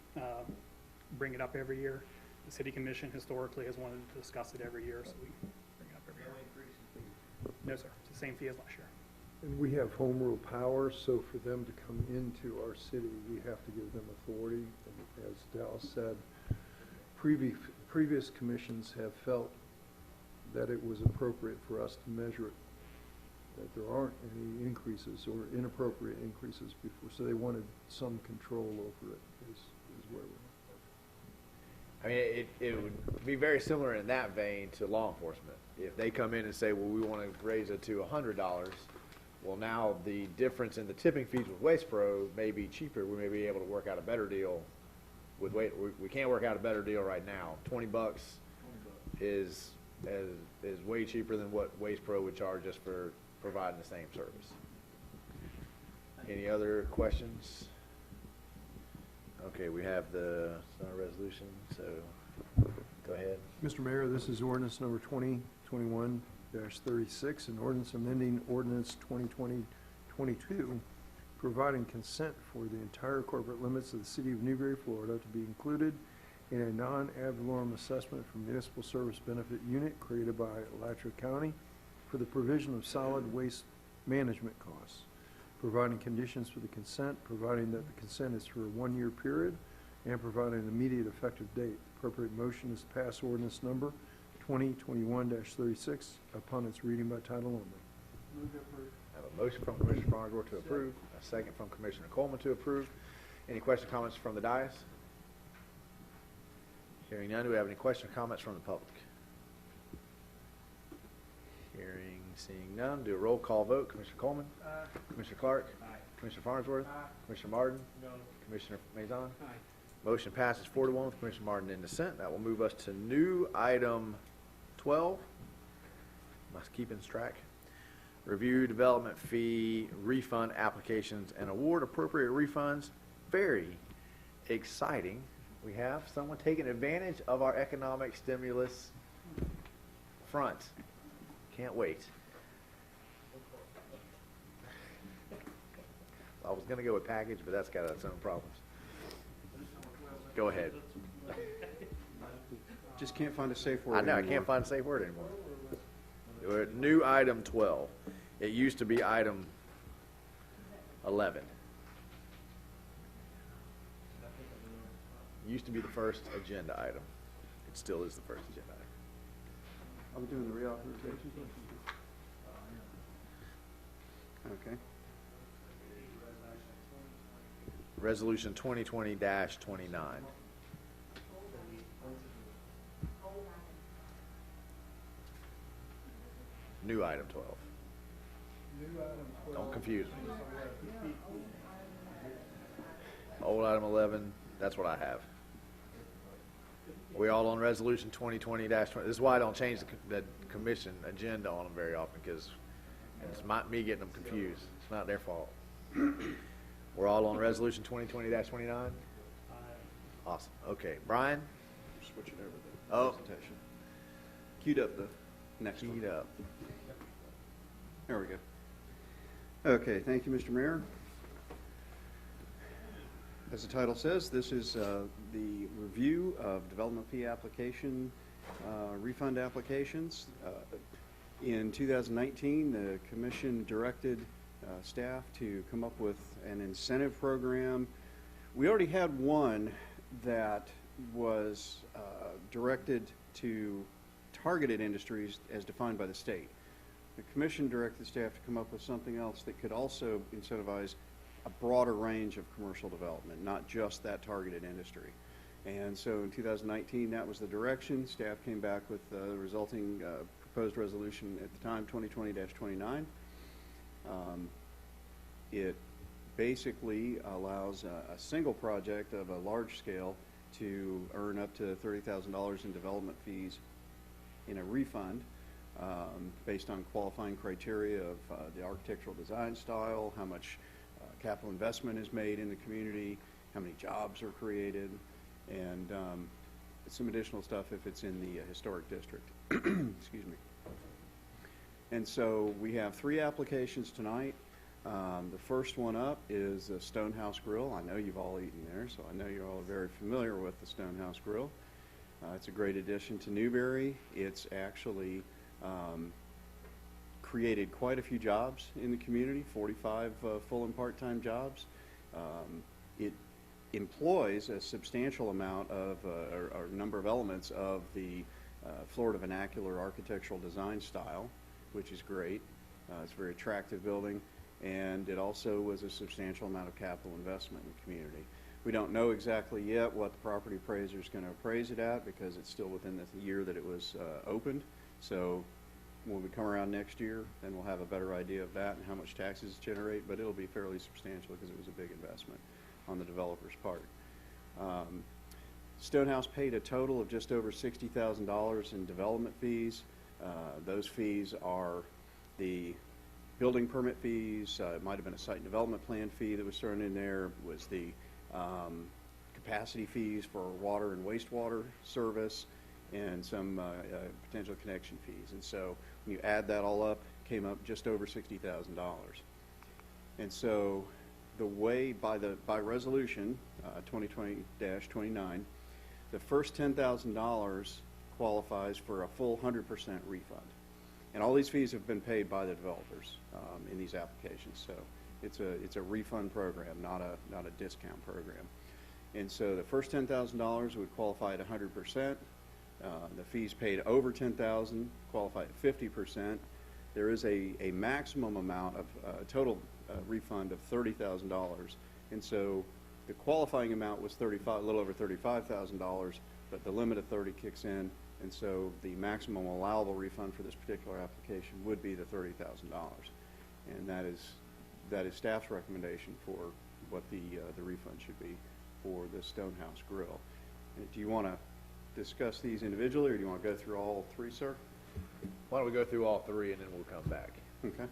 bring it up every year. The city commission historically has wanted to discuss it every year, so we bring it up every year. No, sir. It's the same fee as last year. And we have home rule power, so for them to come into our city, we have to give them authority. And as Dallas said, previous commissions have felt that it was appropriate for us to measure it, that there aren't any increases or inappropriate increases before, so they wanted some control over it, is where we're. I mean, it would be very similar in that vein to law enforcement. If they come in and say, well, we want to raise it to $100, well, now the difference in the tipping fees with Waste Pro may be cheaper. We may be able to work out a better deal with we can't work out a better deal right now. $20 is way cheaper than what Waste Pro would charge us for providing the same service. Any other questions? Okay, we have the resolution, so go ahead. Mr. Mayor, this is ordinance number 2021-36, an ordinance amending ordinance 2020-22, providing consent for the entire corporate limits of the city of Newberry, Florida to be included in a non-ad valorem assessment for municipal service benefit unit created by Alachua County for the provision of solid waste management costs, providing conditions for the consent, providing that the consent is for a 1-year period, and providing an immediate effective date. The appropriate motion is to pass ordinance number 2021-36 upon its reading by title only. Move to approve. I have a motion from Commissioner Farnsworth to approve, a second from Commissioner Coleman to approve. Any questions or comments from the dais? Hearing none, do we have any questions or comments from the public? Hearing, seeing none, do a roll call vote. Commissioner Coleman? Aye. Commissioner Clark? Aye. Commissioner Farnsworth? Aye. Commissioner Martin? No. Commissioner Maison? Aye. Motion passes 4-1 with Commissioner Martin in dissent. That will move us to new item 12. Must keep in track. Review development fee refund applications and award appropriate refunds. Very exciting. We have someone taking advantage of our economic stimulus front. Can't wait. I was going to go with package, but that's got its own problems. Go ahead. Just can't find a safe word I know, I anymore. can't find a safe word anymore. We're at new item 12. It used to be item 11. Used to be the first agenda item. It still is the first agenda item. Are we doing the reauthorization? Okay. Resolution 2020-29. New item 12. Don't confuse me. Old item 11, that's what I have. Are we all on resolution 2020-20? This is why I don't change the commission agenda on them very often, because it's me getting them confused. It's not their fault. We're all on resolution 2020-29? Awesome. Okay. Brian? Switching over the Oh. presentation. Queued up the next one. Queued up. There we go. Okay, thank you, Mr. Mayor. As the title says, this is the review of development fee application, refund applications. In 2019, the commission directed staff to come up with an incentive program. We already had one that was directed to targeted industries as defined by the state. The commission directed staff to come up with something else that could also incentivize a broader range of commercial development, not just that targeted industry. And so in 2019, that was the direction. Staff came back with the resulting proposed resolution at the time, 2020-29. It basically allows a single project of a large scale to earn up to $30,000 in development fees in a refund based on qualifying criteria of the architectural design style, how much capital investment is made in the community, how many jobs are created, and some additional stuff if it's in the historic district. Excuse me. And so we have 3 applications tonight. The first one up is the Stonehouse Grill. I know you've all eaten there, so I know you're all very familiar with the Stonehouse Grill. It's a great addition to Newberry. It's actually created quite a few jobs in the community, 45 full and part-time jobs. It employs a substantial amount of, or number of elements of the Florida vernacular architectural design style, which is great. It's a very attractive building, and it also was a substantial amount of capital investment in the community. We don't know exactly yet what the property appraiser is going to appraise it at because it's still within the year that it was opened. So when we come around next year, then we'll have a better idea of that and how much taxes generate, but it'll be fairly substantial because it was a big investment on the developer's part. Stonehouse paid a total of just over $60,000 in development fees. Those fees are the building permit fees, it might have been a site development plan fee that was thrown in there, was the capacity fees for water and wastewater service, and some potential connection fees. And so when you add that all up, it came up just over $60,000. And so the way, by resolution 2020-29, the first $10,000 qualifies for a full 100% refund. And all these fees have been paid by the developers in these applications. So it's a refund program, not a discount program. And so the first $10,000 would qualify at 100%. The fees paid over 10,000 qualify at 50%. There is a maximum amount of total refund of $30,000, and so the qualifying amount was a little over $35,000, but the limit of 30 kicks in, and so the maximum allowable refund for this particular application would be the $30,000, and that is staff's recommendation for what the refund should be for the Stonehouse Grill. Do you want to discuss these individually, or do you want to go through all three, sir? Why don't we go through all three and then we'll come back. Okay.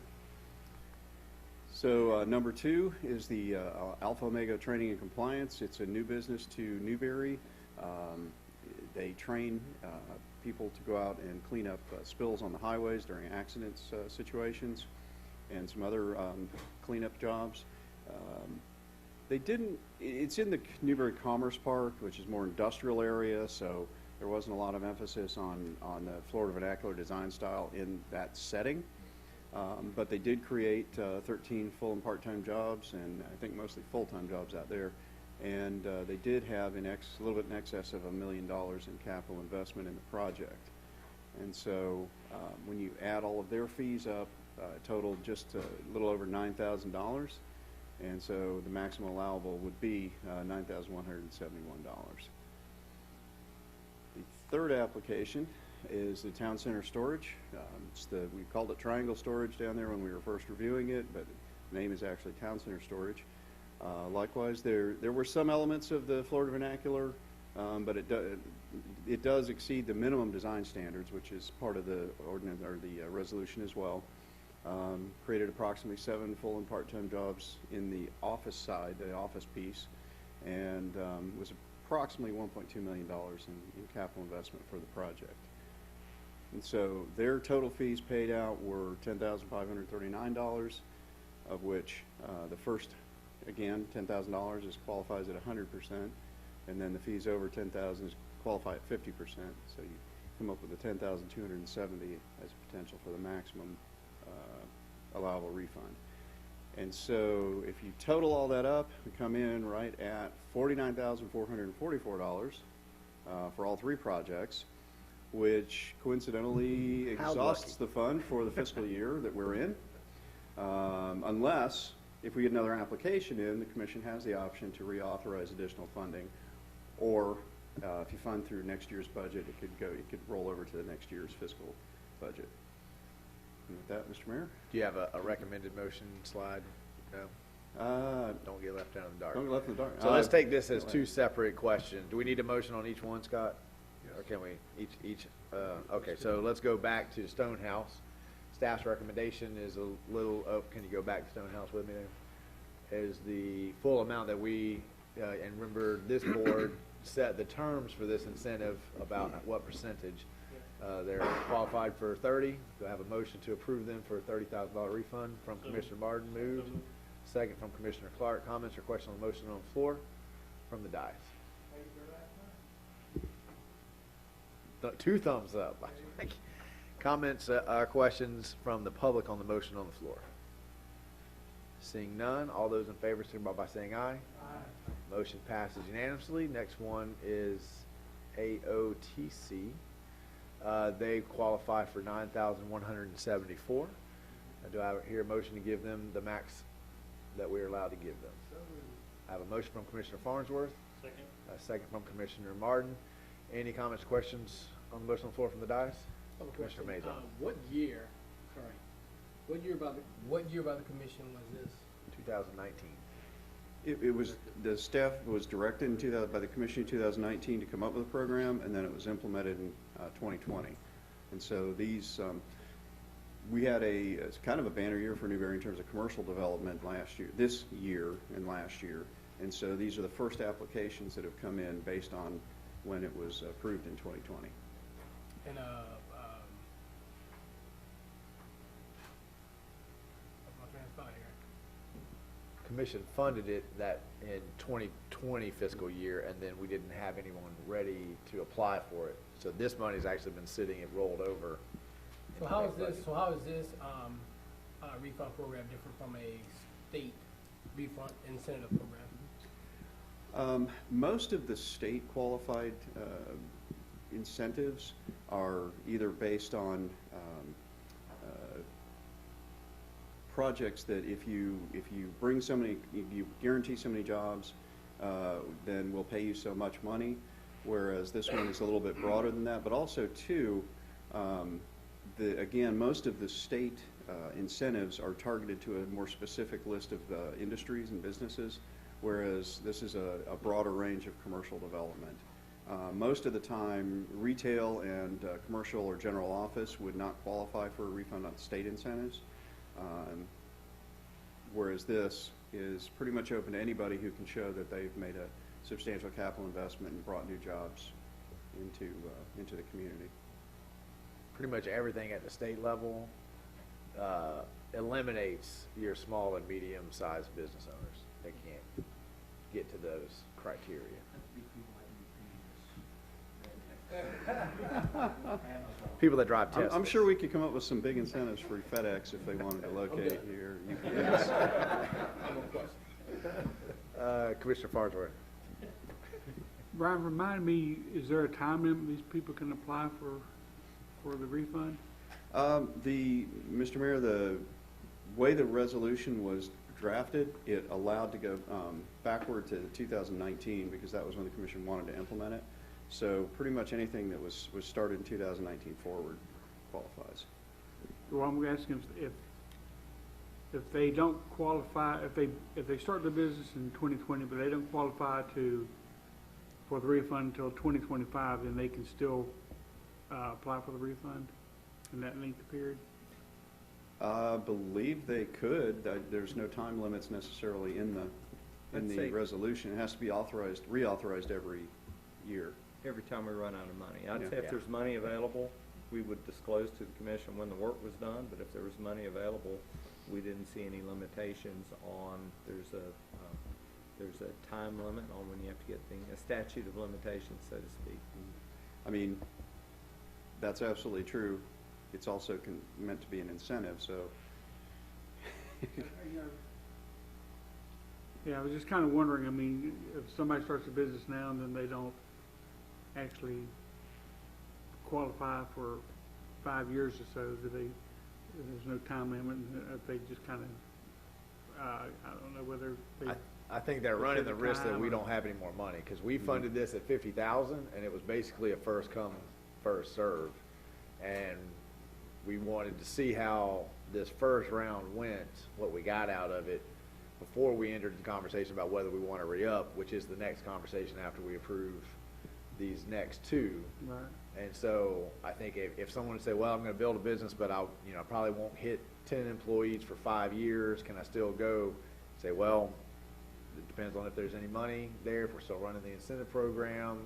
So number 2 is the Alpha Omega Training and Compliance. It's a new business to Newberry. They train people to go out and clean up spills on the highways during accidents situations and some other cleanup jobs. It's in the Newberry Commerce Park, which is more industrial area, so there wasn't a lot of emphasis on the Florida vernacular design style in that setting. But they did create 13 full and part-time jobs, and I think mostly full-time jobs out there. And they did have a little bit in excess of $1 million in capital investment in the project. And so when you add all of their fees up, it totaled just a little over $9,000. And so the maximum allowable would be $9,171. The third application is the Town Center Storage. We called it Triangle Storage down there when we were first reviewing it, but the name is actually Town Center Storage. Likewise, there were some elements of the Florida vernacular, but it does exceed the minimum design standards, which is part of the ordinance or the resolution as well. Created approximately 7 full and part-time jobs in the office side, the office piece, and was approximately $1.2 million in capital investment for the project. And so their total fees paid out were $10,539, of which the first, again, $10,000 qualifies at 100%, and then the fees over $10,000 qualify at 50%. So you come up with the $10,270 as a potential for the maximum allowable refund. And so if you total all that up, we come in right at $49,444 for all 3 projects, which coincidentally exhausts the fund for the fiscal year that we're in, unless if we get another application in, the commission has the option to reauthorize additional funding, or if you fund through next year's budget, it could roll over to the next year's fiscal budget. And with that, Mr. Mayor? Do you have a recommended motion slide? No? Don't get left out in the dark. Don't get left in the dark. So let's take this as 2 separate questions. Do we need a motion on each one, Scott? Yes. Or can we each? Okay, so let's go back to Stonehouse. Staff's recommendation is a little, can you go back to Stonehouse with me there? Is the full amount that we, and remember this board set the terms for this incentive about what percentage. They're qualified for 30. Do I have a motion to approve them for a $30,000 refund from Commissioner Martin? Moved. Second from Commissioner Clark. Comments or questions on the motion on the floor from the dais? 2 thumbs up. Comments or questions from the public on the motion on the floor? Seeing none, all those in favor signify by saying aye. Aye. Motion passes unanimously. Next one is AOTC. They qualify for $9,174. Do I hear a motion to give them the max that we're allowed to give them? I have a motion from Commissioner Farnsworth. Second. A second from Commissioner Martin. Any comments, questions on the motion on the floor from the dais? Commissioner Mason. What year by the commission was this? 2019. It was, the staff was directed by the commission in 2019 to come up with a program, and then it was implemented in 2020. And so these, we had it's kind of a banner year for Newberry in terms of commercial development this year and last year. And so these are the first applications that have come in based on when it was approved in 2020. And Commission funded it that in 2020 fiscal year, and then we didn't have anyone ready to apply for it. So this money's actually been sitting and rolled over. So how is this refund program different from a state refund incentive program? Most of the state qualified incentives are either based on projects that if you bring so many, you guarantee so many jobs, then we'll pay you so much money, whereas this one is a little bit broader than that. But also, too, again, most of the state incentives are targeted to a more specific list of industries and businesses, whereas this is a broader range of commercial development. Most of the time, retail and commercial or general office would not qualify for a refund on state incentives. Whereas this is pretty much open to anybody who can show that they've made a substantial capital investment and brought new jobs into the community. Pretty much everything at the state level eliminates your small and medium-sized business owners. They can't get to those criteria. People that drive Teslas. I'm sure we could come up with some big incentives for FedEx if they wanted to locate here. UPS. Commissioner Farnsworth. Brian, remind me, is there a time limit these people can apply for the refund? Mr. Mayor, the way the resolution was drafted, it allowed to go backward to 2019 because that was when the commission wanted to implement it. So pretty much anything that was started in 2019 forward qualifies. Well, I'm asking if they don't qualify, if they start the business in 2020, but they don't qualify for the refund until 2025, then they can still apply for the refund in that length of period? I believe they could. There's no time limits necessarily in the resolution. It has to be reauthorized every year. Every time we run out of money. I'd Yeah. say if there's money available, we would disclose to the commission when the work was done, but if there was money available, we didn't see any limitations on, there's a time limit on when you have to get a statute of limitations, so to speak. I mean, that's absolutely true. It's also meant to be an incentive, so. Yeah, I was just kind of wondering, I mean, if somebody starts a business now and then they don't actually qualify for 5 years or so, there's no time limit, if they just kind of, I don't know whether they. I think they're running the risk that we don't have any more money, because we funded this at $50,000, and it was basically a first come, first serve, and we wanted to see how this first round went, what we got out of it, before we entered the conversation about whether we want to re-up, which is the next conversation after we approve these next two. Right. And so I think if someone would say, well, I'm going to build a business, but I probably won't hit 10 employees for 5 years, can I still go? Say, well, it depends on if there's any money there, if we're still running the incentive program.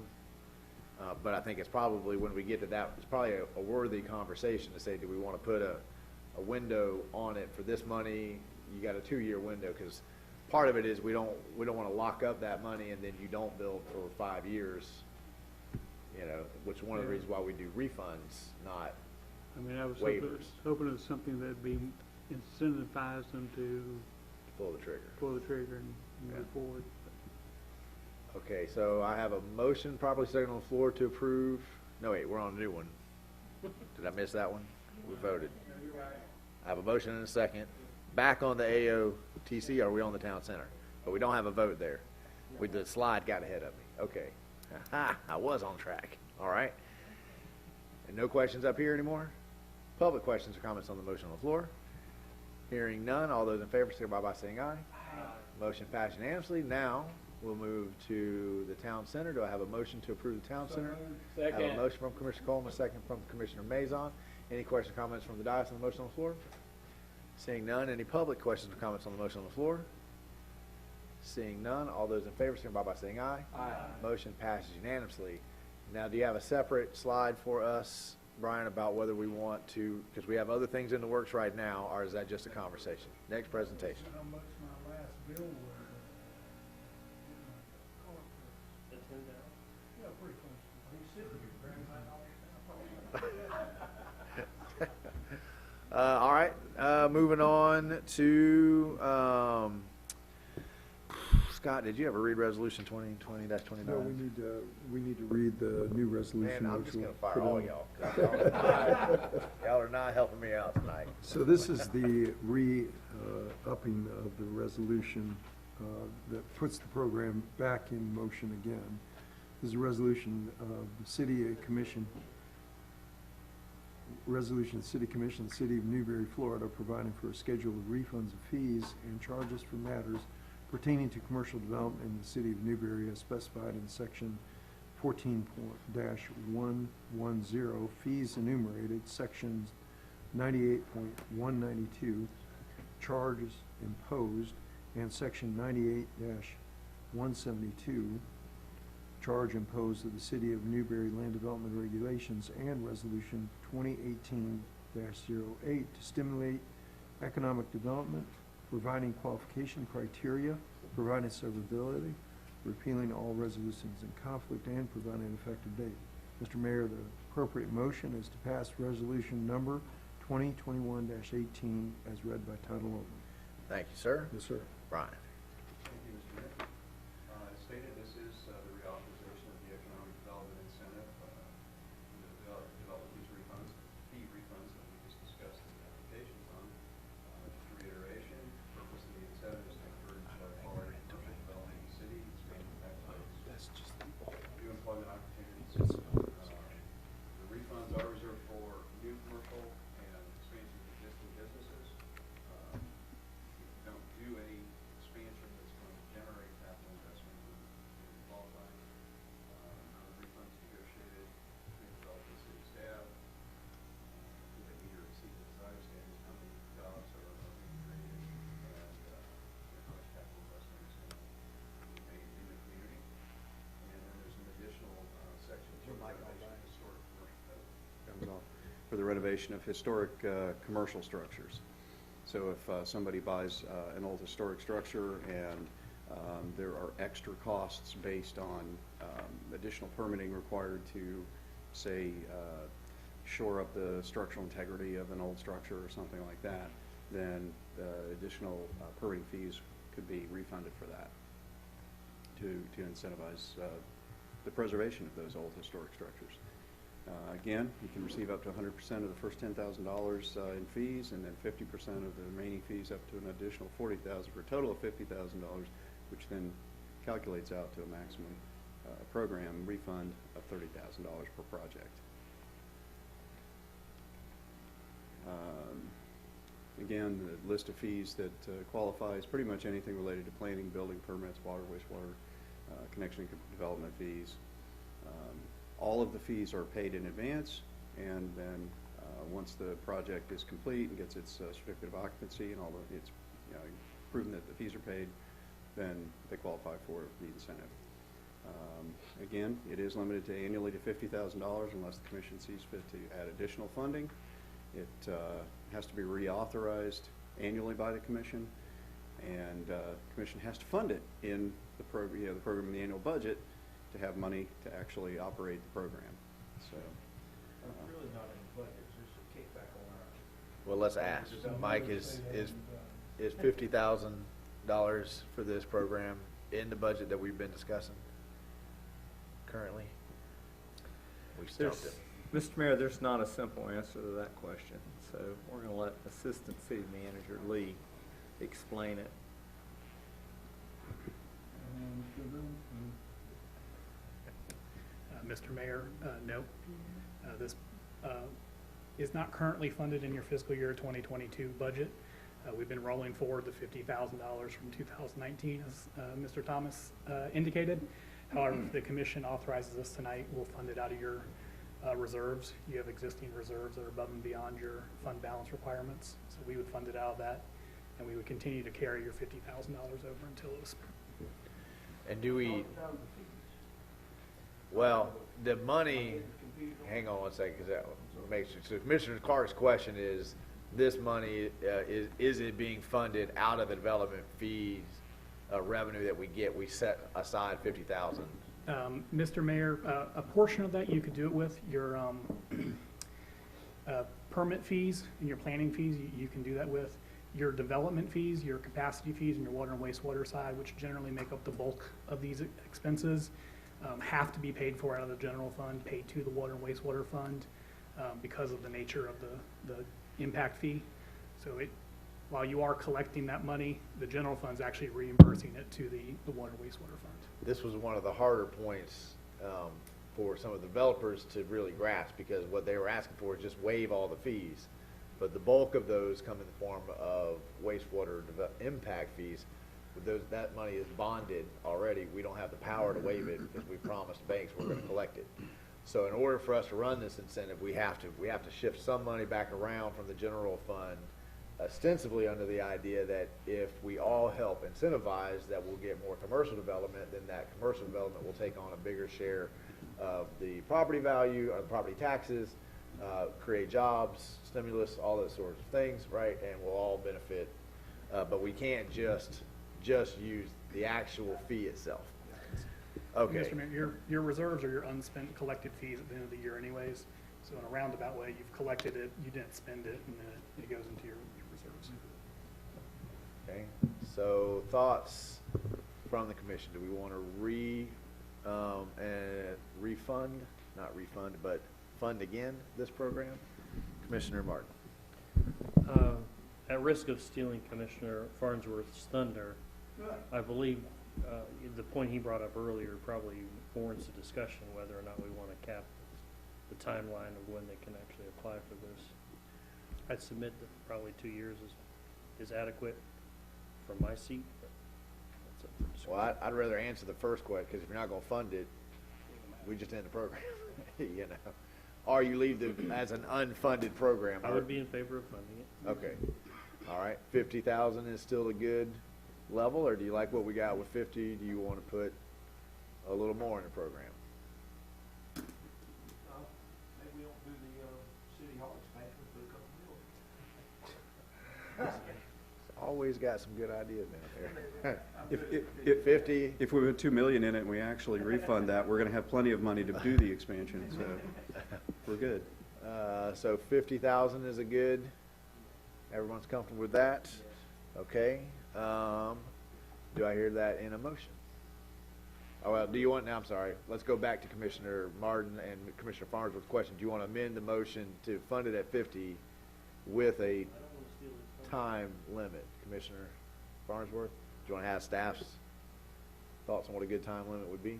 But I think it's probably, when we get to that, it's probably a worthy conversation to say, do we want to put a window on it for this money? You got a 2-year window, because part of it is we don't want to lock up that money and then you don't build for 5 years. Which is one of the reasons why we do refunds, not waivers. hoping it was something that'd be incentivized them to pull the trigger and move forward. Okay, so I have a motion properly seconded on the floor to approve. No, wait, we're on a new one. Did I miss that one? We voted. I have a motion and a second. Back on the AOTC, are we on the town center? But we don't have a vote there. The slide got ahead of me. Okay. I was on track. All right. And no questions up here anymore? Public questions or comments on the motion on the floor? Hearing none, all those in favor signify by saying aye. Aye. Motion passed unanimously. Now we'll move to the town center. Do I have a motion to approve the town center? Second. I have a motion from Commissioner Coleman, a second from Commissioner Mazon. Any questions or comments from the dais on the motion on the floor? Seeing none, any public questions or comments on the motion on the floor? Seeing none, all those in favor signify by saying aye. Aye. Motion passes unanimously. Now, do you have a separate slide for us, Brian, about whether we want to, because we have other things in the works right now, or is that just a conversation? Next presentation. How much my last bill was. Yeah, pretty close. All right, moving on to Scott, did you ever read Resolution 2020-29? No, we need to read the new resolution. Man, I'm which just gonna we'll fire put all on. y'all. 'Cause y'all are not helping me out tonight. So this is the upping of the resolution that puts the program back in motion again. This is a resolution of the City Commission, resolution of the City Commission, the City of Newberry, Florida, providing for a schedule of refunds of fees and charges for matters pertaining to commercial development in the City of Newberry as specified in Section 14-110, fees enumerated, Sections 98.192, charges imposed, and Section 98-172, charge imposed of the City of Newberry Land Development Regulations, and Resolution 2018-08 to stimulate economic development, providing qualification criteria, providing severability, repealing all resolutions in conflict, and providing an effective date. Mr. Mayor, the appropriate motion is to pass resolution number 2021-18 as read by title only. Thank you, sir. Yes, sir. Brian. Thank you, Mr. Mayor. As stated, this is the reauthorization of the economic development incentive, to develop these refunds, fee refunds that we just discussed in the applications on. Just a reiteration, the purpose of the incentive is to encourage quality commercial development in the city, expand the tax base, new employment opportunities. The refunds are reserved for new commercial and expansion of existing businesses. Don't do any expansion that's going to generate capital investment in qualifying. The refunds negotiated between development and city staff. Do they meet or exceed the desired standards? How many jobs are being created? And how much capital investment is going to be made in the community? And then there's an additional section for the renovation of historic commercial structures. So if somebody buys an old historic structure and there are extra costs based on additional permitting required to, say, shore up the structural integrity of an old structure or something like that, then additional permitting fees could be refunded for that to incentivize the preservation of those old historic structures. Again, you can receive up to 100% of the first $10,000 in fees, and then 50% of the remaining fees up to an additional $40,000 for a total of $50,000, which then calculates out to a maximum program refund of $30,000 per project. Again, the list of fees that qualify is pretty much anything related to planning, building permits, water, wastewater, connection development fees. All of the fees are paid in advance, and then once the project is complete and gets its certificate of occupancy and all the, it's proven that the fees are paid, then they qualify for the incentive. Again, it is limited to annually to $50,000 unless the commission sees fit to add additional funding. It has to be reauthorized annually by the commission, and the commission has to fund it in the program, the program in the annual budget, to have money to actually operate the program. So It's really not in the budget, it's just a kickback on our. Well, let's ask. Mike, is $50,000 for this program in the budget that we've been discussing currently? We stumped it. Mr. Mayor, there's not a simple answer to that question, so we're going to let Assistant City Manager Lee explain it. Mr. Mayor, no. This is not currently funded in your fiscal year 2022 budget. We've been rolling forward the $50,000 from 2019, as Mr. Thomas indicated. However, if the commission authorizes us tonight, we'll fund it out of your reserves. You have existing reserves that are above and beyond your fund balance requirements. So we would fund it out of that, and we would continue to carry your $50,000 over until it was. And do we, well, the money, hang on one second, because that makes, so Commissioner Clark's question is, this money, is it being funded out of the development fees revenue that we get? We set aside $50,000. Mr. Mayor, a portion of that you could do it with your permit fees and your planning fees. You can do that with. your development fees, your capacity fees, and your water and wastewater side, which generally make up the bulk of these expenses, have to be paid for out of the general fund, paid to the water and wastewater fund, because of the nature of the impact fee. So while you are collecting that money, the general fund's actually reimbursing it to the water and wastewater fund. This was one of the harder points for some of the developers to really grasp, because what they were asking for is just waive all the fees. But the bulk of those come in the form of wastewater impact fees. With that money is bonded already. We don't have the power to waive it because we promised banks we're going to collect it. So in order for us to run this incentive, we have to shift some money back around from the general fund, ostensibly under the idea that if we all help incentivize that we'll get more commercial development, then that commercial development will take on a bigger share of the property value, or the property taxes, create jobs, stimulus, all those sorts of things, right? And we'll all benefit. But we can't just use the actual fee itself. Okay. Mr. Mayor, your reserves are your unspent collected fees at the end of the year anyways. So in a roundabout way, you've collected it, you didn't spend it, and then it goes into your reserves. Okay. So thoughts from the commission? Do we want to but fund again this program? Commissioner Martin. At risk of stealing Commissioner Farnsworth's thunder, I believe the point he brought up earlier probably warrants a discussion whether or not we want to cap the timeline of when they can actually apply for this. I'd submit that probably 2 years is adequate from my seat. But that's up for discussion. Well, I'd rather answer the first question, because if you're not going to fund it, we just end the program, you know. Or you leave it as an unfunded program. I would be in favor of funding it. Okay. All right. 50,000 is still a good level, or do you like what we got with 50? Do you want to put a little more in the program? Maybe we don't do the city hall expansion, put a couple million. Always got some good ideas down there. If 50. If we put $2 million in it and we actually refund that, we're going to have plenty of money to do the expansion, so we're good. So 50,000 is a good. Everyone's comfortable with that? Okay. Do I hear that in a motion? Oh, well, do you want, now I'm sorry, let's go back to Commissioner Martin and Commissioner Farnsworth's question. Do you want to amend the motion to fund it at 50 with a time limit? Commissioner Farnsworth, do you want to have staff's thoughts on what a good time limit would be?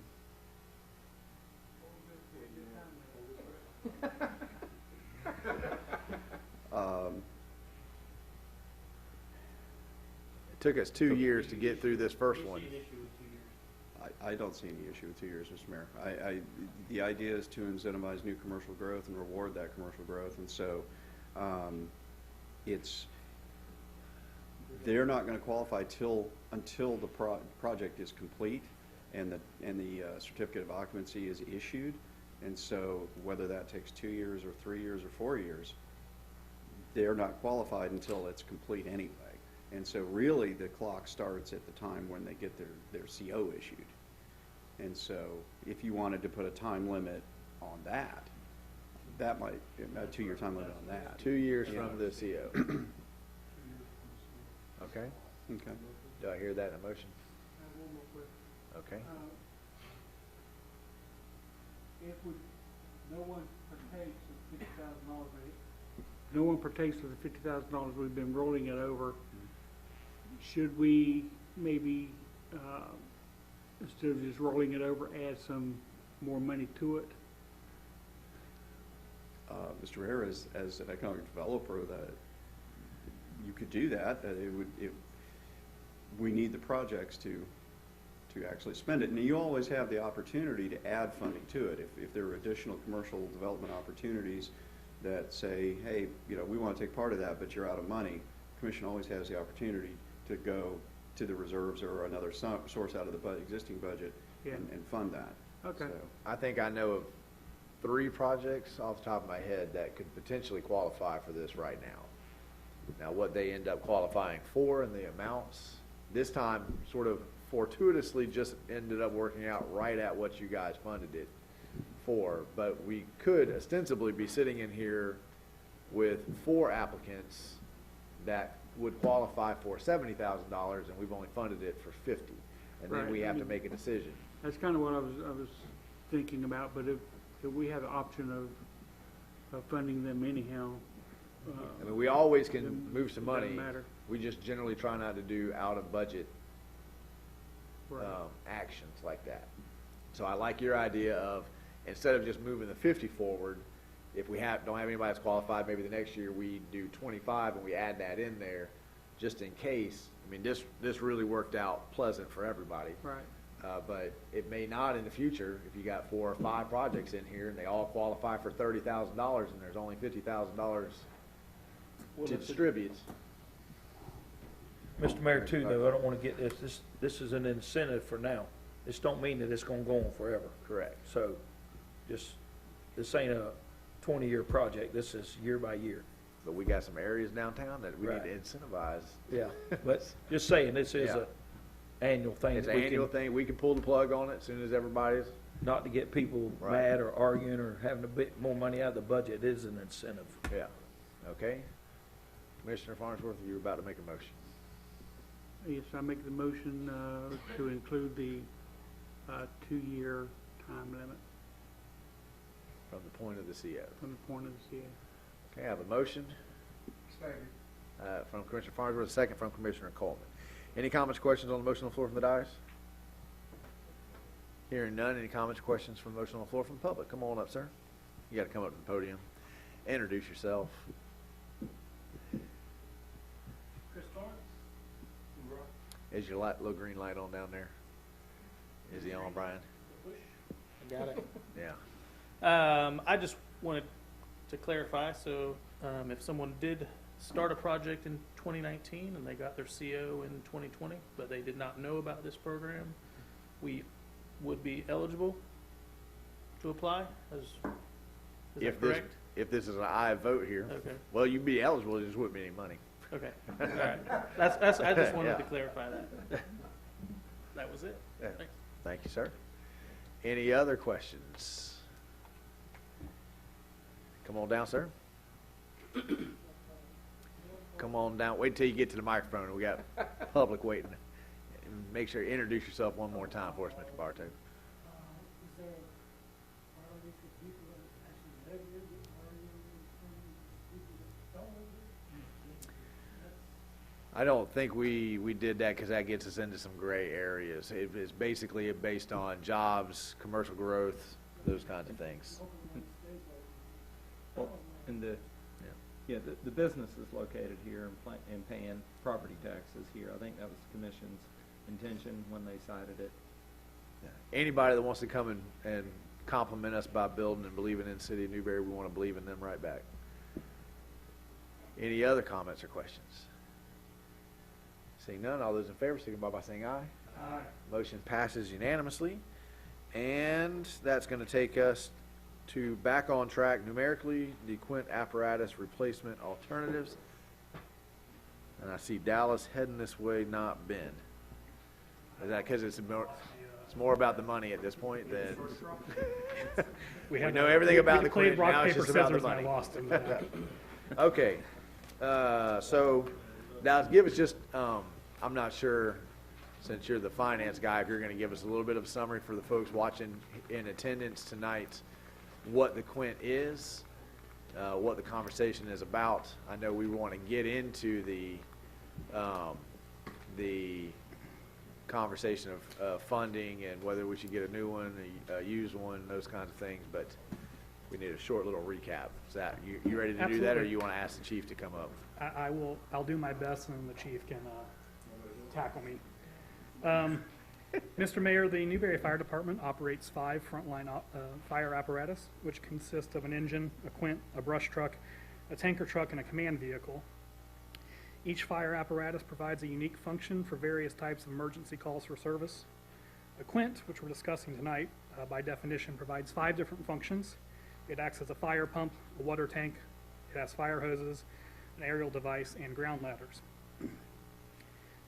It took us 2 years to get through this first one. I don't see any issue with 2 years, Mr. Mayor. The idea is to incentivize new commercial growth and reward that commercial growth, and so they're not going to qualify until the project is complete and the certificate of occupancy is issued. And so whether that takes 2 years or 3 years or 4 years, they're not qualified until it's complete anyway. And so really the clock starts at the time when they get their CO issued. And so if you wanted to put a time limit on that, that might, a 2 year time limit on that. 2 years from the CO. Okay. Okay. Do I hear that in a motion? Okay. If no one partakes of $50,000, no one partakes of the $50,000 we've been rolling it over, should we maybe, instead of just rolling it over, add some more money to it? Mr. Rare, as an economic developer, that you could do that. We need the projects to actually spend it, and you always have the opportunity to add funding to it. If there are additional commercial development opportunities that say, hey, we want to take part of that, but you're out of money, the commission always has the opportunity to go to the reserves or another source out of the existing budget and fund that. Okay. So, I think I know of 3 projects off the top of my head that could potentially qualify for this right now. Now, what they end up qualifying for and the amounts, this time sort of fortuitously just ended up working out right at what you guys funded it for. But we could ostensibly be sitting in here with 4 applicants that would qualify for $70,000 and we've only funded it for 50, and then Right. we have to make a decision. That's kind of what I was thinking about, but if we have the option of funding them anyhow. I mean, we always can then move some it doesn't money. matter. We just generally try not to do out of budget Right. actions like that. So I like your idea of, instead of just moving the 50 forward, if we don't have anybody that's qualified, maybe the next year we do 25 and we add that in there, just in case. I mean, this really worked out pleasant for everybody. Right. But it may not in the future if you got 4 or 5 projects in here and they all qualify for $30,000 and there's only $50,000 to distribute. Mr. Mayor, too, though, I don't want to get this is an incentive for now. This don't mean that it's going to go on forever. Correct. So, this ain't a 20-year project. This is year by year. But we got some areas downtown that we Right. need to incentivize. Yeah, but just saying, this is Yeah. a annual thing. It's that an we annual can- thing. We can pull the plug on it as soon as everybody's. Not to get people Right. mad or arguing or having a bit more money out of the budget. It is an incentive. Yeah. Okay. Commissioner Farnsworth, you were about to make a motion. Yes, I make the motion to include the 2-year time limit From the point of the CO. from the point of the CA. Okay, I have a motion. From Commissioner Farnsworth, a second from Commissioner Coleman. Any comments, questions on the motion on the floor from the dais? Hearing none, any comments, questions from the motion on the floor from the public? Come on up, sir. You got to come up to the podium. Introduce yourself. Chris Torrance. Is your little green light on down there? Is he on, Brian? I got it. Yeah. I just wanted to clarify, so if someone did start a project in 2019 and they got their CO in 2020, but they did not know about this program, we would be eligible to apply? Is that correct? If this is an aye vote here, Okay. well, you'd be eligible, it just wouldn't be any money. Okay, all right. That's, I just wanted Yeah. to clarify that. That was it. Yeah. Thanks. Thank you, sir. Any other questions? Come on down, sir. Come on down. Wait till you get to the microphone. We got public waiting. And make sure you introduce yourself one more time for us, Mr. Bartow. I don't think we did that because that gets us into some gray areas. It is basically based on jobs, commercial growth, those kinds of things. Well, and the business is located here and paying property taxes here. I think that was the commission's intention when they cited it. Anybody that wants to come and compliment us by building and believing in the city of Newberry, we want to believe in them right back. Any other comments or questions? Seeing none, all those in favor signify by saying aye. Aye. Motion passes unanimously. And that's going to take us to back on track numerically, the Quint apparatus replacement alternatives. And I see Dallas heading this way, not Ben. Is that because it's more about the money at this point than we know everything about the Quint, now it's just about the money. Okay, so now give us just, I'm not sure, since you're the finance guy, if you're going to give us a little bit of a summary for the folks watching in attendance tonight, what the Quint is, what the conversation is about. I know we want to get into the conversation of funding and whether we should get a new one, a used one, those kinds of things, but we need a short little recap. Is that, you ready to do that, or you want to ask the chief to come up? I'll do my best, and the chief can tackle me. Mr. Mayor, the Newberry Fire Department operates 5 frontline fire apparatus, which consist of an engine, a quint, a brush truck, a tanker truck, and a command vehicle. Each fire apparatus provides a unique function for various types of emergency calls for service. A quint, which we're discussing tonight, by definition provides 5 different functions. It acts as a fire pump, a water tank, it has fire hoses, an aerial device, and ground ladders.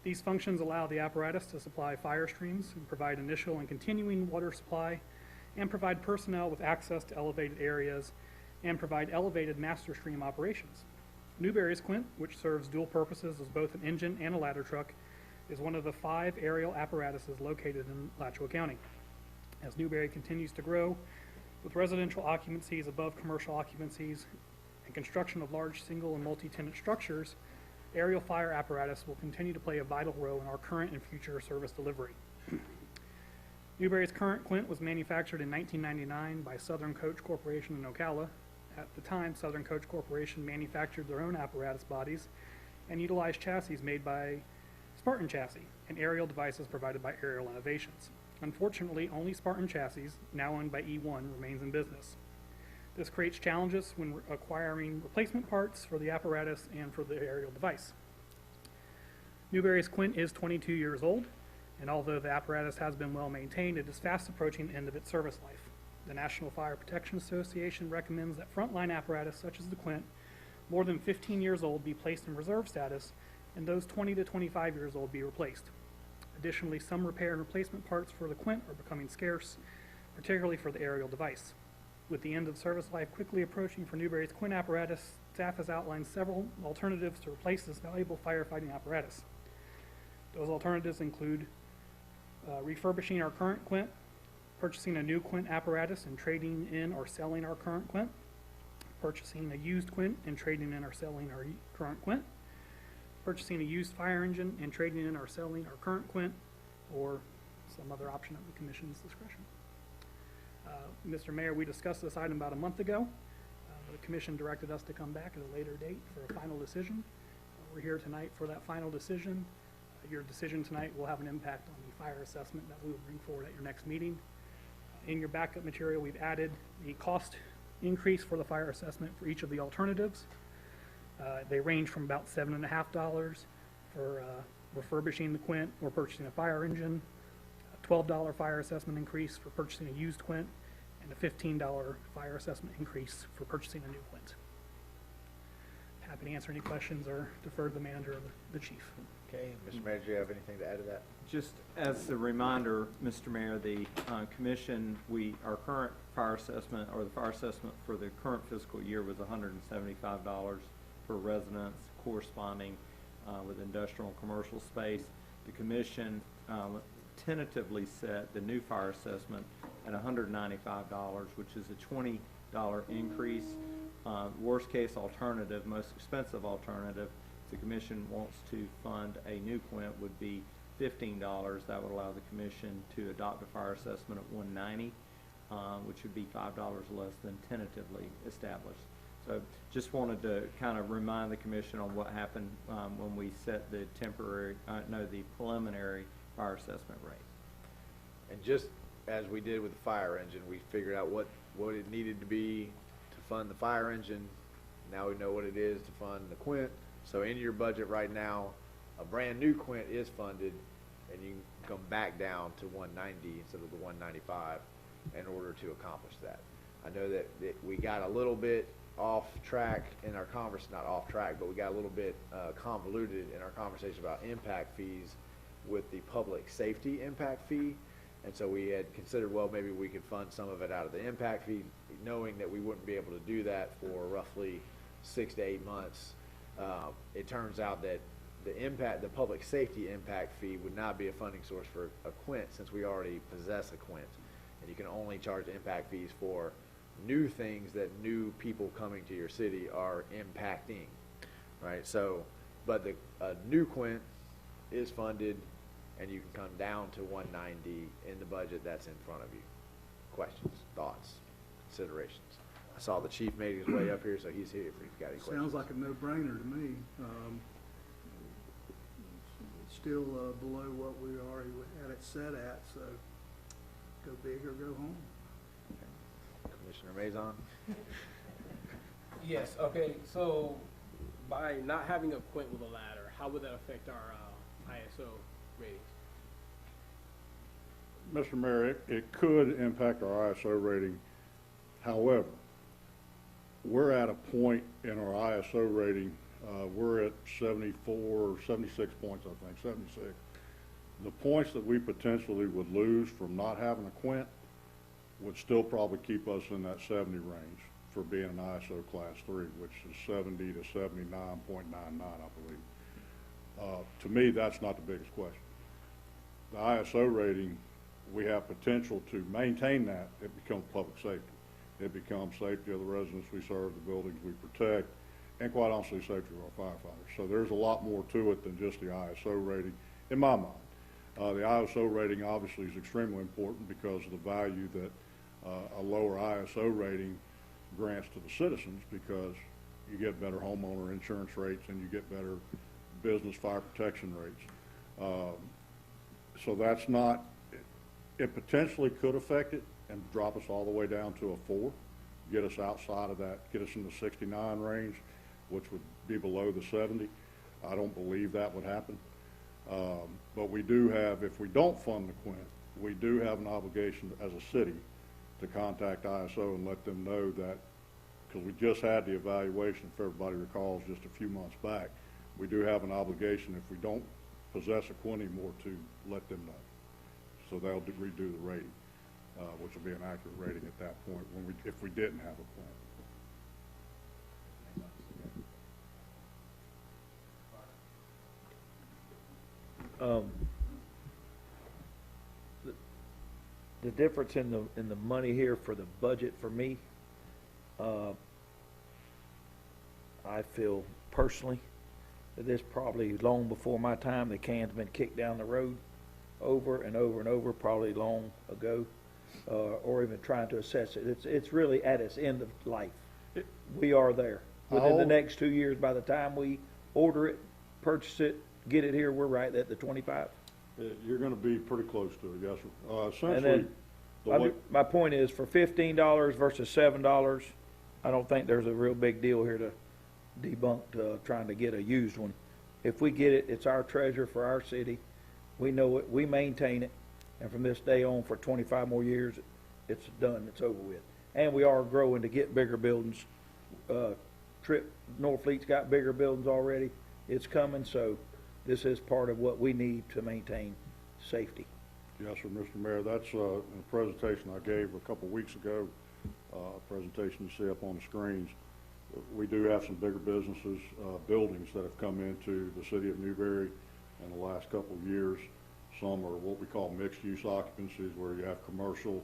These functions allow the apparatus to supply fire streams and provide initial and continuing water supply, and provide personnel with access to elevated areas, and provide elevated master stream operations. Newberry's Quint, which serves dual purposes as both an engine and a ladder truck, is one of the 5 aerial apparatuses located in Alachua County. As Newberry continues to grow, with residential occupancies above commercial occupancies and construction of large single and multi-tenant structures, aerial fire apparatus will continue to play a vital role in our current and future service delivery. Newberry's current Quint was manufactured in 1999 by Southern Coach Corporation in Ocala. At the time, Southern Coach Corporation manufactured their own apparatus bodies and utilized chassis made by Spartan Chassis and aerial devices provided by Aerial Innovations. Unfortunately, only Spartan Chassis, now owned by E1, remains in business. This creates challenges when acquiring replacement parts for the apparatus and for the aerial device. Newberry's Quint is 22 years old, and although the apparatus has been well maintained, it is fast approaching the end of its service life. The National Fire Protection Association recommends that frontline apparatus such as the Quint, more than 15 years old, be placed in reserve status, and those 20 to 25 years old be replaced. Additionally, some repair and replacement parts for the Quint are becoming scarce, particularly for the aerial device. With the end of service life quickly approaching for Newberry's Quint apparatus, staff has outlined several alternatives to replace this valuable firefighting apparatus. Those alternatives include refurbishing our current Quint, purchasing a new Quint apparatus and trading in or selling our current Quint, purchasing a used Quint and trading in or selling our current Quint, purchasing a used fire engine and trading in or selling our current Quint, or some other option at the Commission's discretion. Mr. Mayor, we discussed this item about a month ago. The Commission directed us to come back at a later date for a final decision. We're here tonight for that final decision. Your decision tonight will have an impact on the fire assessment that we will bring forward at your next meeting. In your backup material, we've added the cost increase for the fire assessment for each of the alternatives. They range from about $7.50 for refurbishing the Quint or purchasing a fire engine, a $12 fire assessment increase for purchasing a used Quint, and a $15 fire assessment increase for purchasing a new Quint. Happy to answer any questions or defer to the manager or the chief. Okay, Mr. Mayor, do you have anything to add to that? Just as a reminder, Mr. Mayor, the commission, our current fire assessment, or the fire assessment for the current fiscal year was $175 per residence, corresponding with industrial and commercial space. The commission tentatively set the new fire assessment at $195, which is a $20 increase. Worst case alternative, most expensive alternative, the commission wants to fund a new Quint, would be $15. That would allow the commission to adopt a fire assessment of $190, which would be $5 less than tentatively established. So just wanted to kind of remind the commission on what happened when we set the the preliminary fire assessment rate. And just as we did with the fire engine, we figured out what it needed to be to fund the fire engine. Now we know what it is to fund the Quint. So in your budget right now, a brand new Quint is funded, and you can come back down to 190 instead of the 195 in order to accomplish that. I know that we got a little bit off track in our conversation, not off track, but we got a little bit convoluted in our conversation about impact fees with the public safety impact fee. And so we had considered, well, maybe we could fund some of it out of the impact fee, knowing that we wouldn't be able to do that for roughly 6 to 8 months. It turns out that the public safety impact fee would not be a funding source for a Quint, since we already possess a Quint. And you can only charge impact fees for new things that new people coming to your city are impacting, right? So, but a new Quint is funded, and you can come down to 190 in the budget that's in front of you. Questions, thoughts, considerations? I saw the chief made his way up here, so he's here if you've got any questions. Sounds like a no-brainer to me. It's still below what we already had it set at, so go big or go home. Commissioner Mazon? Yes, okay, so by not having a Quint with a ladder, how would that affect our ISO ratings? Mr. Mayor, it could impact our ISO rating. However, we're at a point in our ISO rating, we're at 74, 76 points, I think, 76. The points that we potentially would lose from not having a Quint would still probably keep us in that 70 range for being an ISO Class 3, which is 70 to 79.99, I believe. To me, that's not the biggest question. The ISO rating, we have potential to maintain that. It becomes public safety. It becomes safety of the residents we serve, the buildings we protect, and quite honestly, safety of our firefighters. So there's a lot more to it than just the ISO rating, in my mind. The ISO rating obviously is extremely important because of the value that a lower ISO rating grants to the citizens, because you get better homeowner insurance rates and you get better business fire protection rates. So that's not, it potentially could affect it and drop us all the way down to a 4, get us outside of that, get us in the 69 range, which would be below the 70. I don't believe that would happen. But we do have, if we don't fund the Quint, we do have an obligation as a city to contact ISO and let them know that, because we just had the evaluation, if everybody recalls, just a few months back, we do have an obligation, if we don't possess a Quint anymore, to let them know. So they'll redo the rating, which will be an accurate rating at that point when if we didn't have a Quint. The difference in the money here for the budget for me, I feel personally that this probably long before my time, the can's been kicked down the road over and over and over, probably long ago, or even trying to assess it. It's really at its end of life. We are there. Within the next 2 years, by the time we order it, purchase it, get it here, we're right at the 25. You're going to be pretty close to it, yes, sir. And Essentially, then, my point is, for $15 versus $7, I don't think there's a real big deal here to debunk trying to get a used one. If we get it, it's our treasure for our city. We know it, we maintain it, and from this day on for 25 more years, it's done, it's over with. And we are growing to get bigger buildings. Norfleet's got bigger buildings already. It's coming, so this is part of what we need to maintain safety. yes, sir, Mr. Mayor, that's in a presentation I gave a couple weeks ago, presentation you see up on the screens. We do have some bigger businesses, buildings that have come into the city of Newberry in the last couple of years. Some are what we call mixed-use occupancies, where you have commercial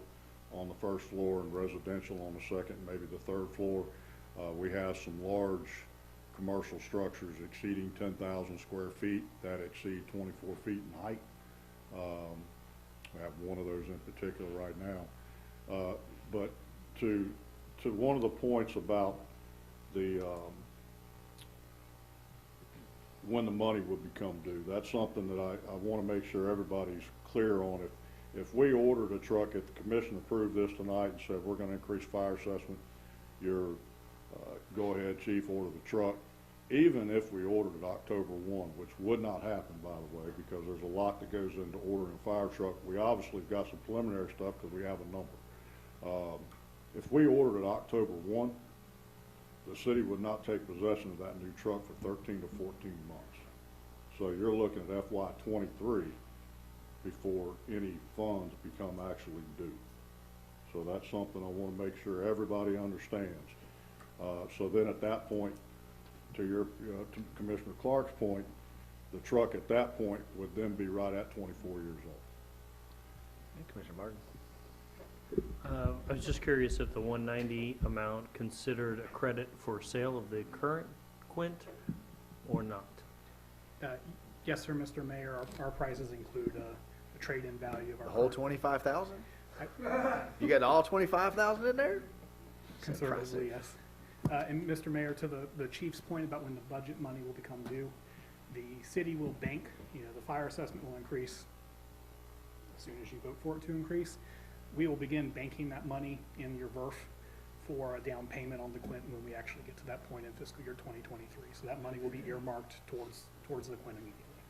on the first floor and residential on the second, maybe the third floor. We have some large commercial structures exceeding 10,000 square feet that exceed 24 feet in height. We have one of those in particular right now. But to one of the points about the when the money would become due, that's something that I want to make sure everybody's clear on. If we ordered a truck, if the commission approved this tonight and said we're going to increase fire assessment, your go ahead, chief, order the truck. Even if we ordered it October 1, which would not happen, by the way, because there's a lot that goes into ordering a fire truck. We obviously have got some preliminary stuff because we have a number. If we ordered it October 1, the city would not take possession of that new truck for 13 to 14 months. So you're looking at FY23 before any funds become actually due. So that's something I want to make sure everybody understands. So then at that point, to your to Commissioner Clark's point, the truck at that point would then be right at 24 years old. Commissioner Martin. I was just curious if the 190 amount considered a credit for sale of the current Quint or not? Yes, sir, Mr. Mayor. Our prices include a trade-in value of our The whole current- 25,000? You got all 25,000 in there? Conservatively, yes. And Mr. Mayor, to the chief's point about when the budget money will become due, the city will bank, the fire assessment will increase as soon as you vote for it to increase. We will begin banking that money in your VERF for a down payment on the Quint when we actually get to that point in fiscal year 2023. So that money will be earmarked towards the Quint immediately.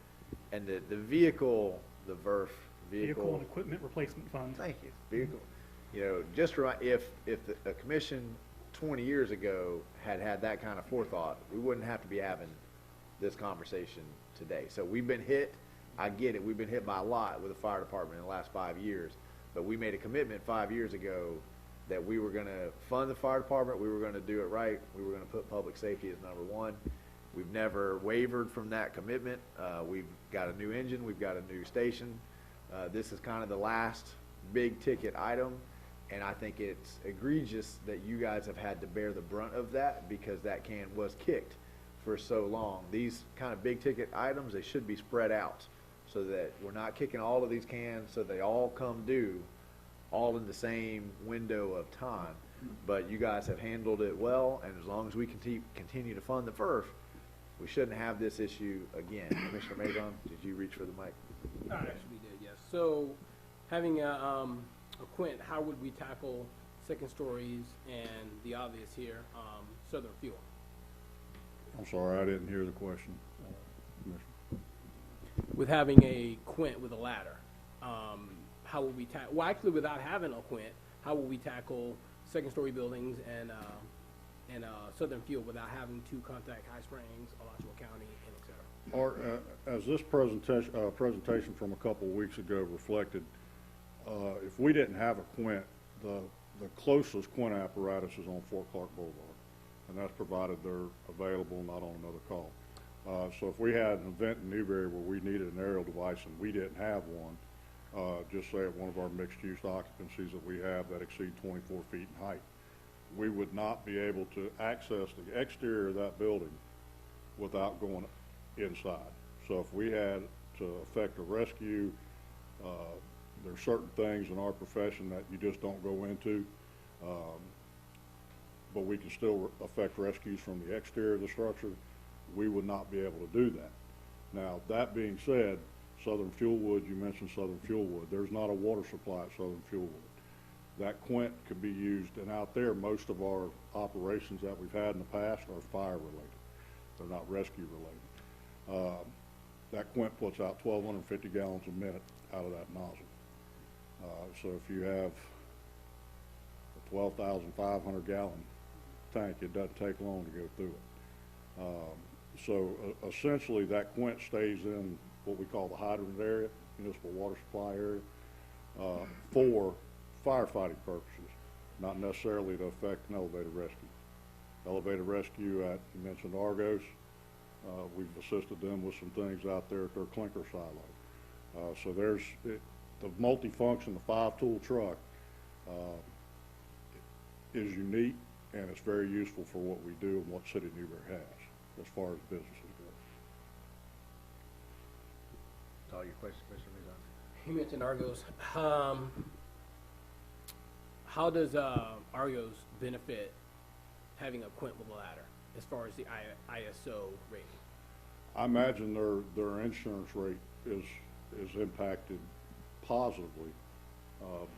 And the vehicle, the VERF Vehicle and Equipment Replacement Fund. Thank you. Vehicle. Just right, if the commission 20 years ago had that kind of forethought, we wouldn't have to be having this conversation today. So we've been hit. I get it. We've been hit by a lot with the fire department in the last 5 years. But we made a commitment 5 years ago that we were gonna fund the fire department, we were gonna do it right, we were gonna put public safety as number one. We've never wavered from that commitment. We've got a new engine, we've got a new station. This is kind of the last big ticket item, and I think it's egregious that you guys have had to bear the brunt of that because that can was kicked for so long. These kind of big ticket items, they should be spread out so that we're not kicking all of these cans so they all come due all in the same window of time. But you guys have handled it well, and as long as we continue to fund the FERF, we shouldn't have this issue again. Commissioner Mazon, did you reach for the mic? I actually did, yes. So, having a Quint, how would we tackle second stories and the obvious here, Southern Fuel? I'm sorry, I didn't hear the question, Commissioner. With having a Quint with a ladder, how would we tackle, well, actually, without having a Quint, how would we tackle second story buildings and Southern Fuel without having to contact High Springs, Alachua County, and et cetera? Or, as this presentation from a couple of weeks ago reflected, if we didn't have a Quint, the closest Quint apparatus is on Fort Clark Boulevard, and that's provided they're available, not on another call. So if we had an event in Newberry where we needed an aerial device and we didn't have one, just say at one of our mixed-use occupancies that we have that exceed 24 feet in height, we would not be able to access the exterior of that building without going inside. So if we had to effect a rescue, there are certain things in our profession that you just don't go into, but we can still effect rescues from the exterior of the structure. We would not be able to do that. Now, that being said, Southern Fuelwood, you mentioned Southern Fuelwood. There's not a water supply at Southern Fuelwood. That Quint could be used, and out there, most of our operations that we've had in the past are fire related. They're not rescue related. That Quint puts out 1,250 gallons a minute out of that nozzle. So if you have a 12,500 gallon tank, it doesn't take long to go through it. So essentially that Quint stays in what we call the hydrant area, municipal water supply area, for firefighting purposes, not necessarily to affect an elevated rescue. Elevated rescue at, you mentioned Argos, we've assisted them with some things out there at their clinker silo. So there's the multifunction, the 5-tool truck is unique, and it's very useful for what we do and what City of Newberry has as far as businesses go. That's all your questions, Commissioner Mazon. You mentioned Argos. How does Argos benefit having a Quint with a ladder as far as the ISO rating? I imagine their insurance rate is impacted positively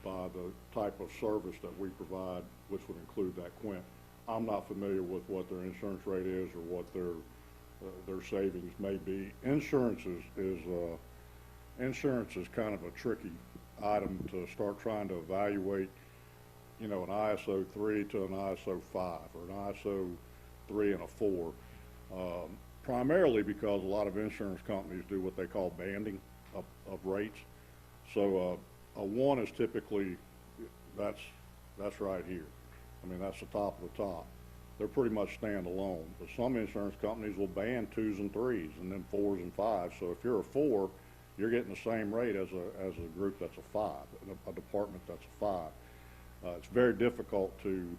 by the type of service that we provide, which would include that Quint. I'm not familiar with what their insurance rate is or what their savings may be. Insurance is kind of a tricky item to start trying to evaluate, you know, an ISO 3 to an ISO 5 or an ISO 3 and a 4, primarily because a lot of insurance companies do what they call banding of rates. So a 1 is typically, that's right here. I mean, that's the top of the top. They're pretty much standalone, but some insurance companies will band 2s and 3s and then 4s and 5s. So if you're a 4, you're getting the same rate as a group that's a 5, a department that's a 5. It's very difficult to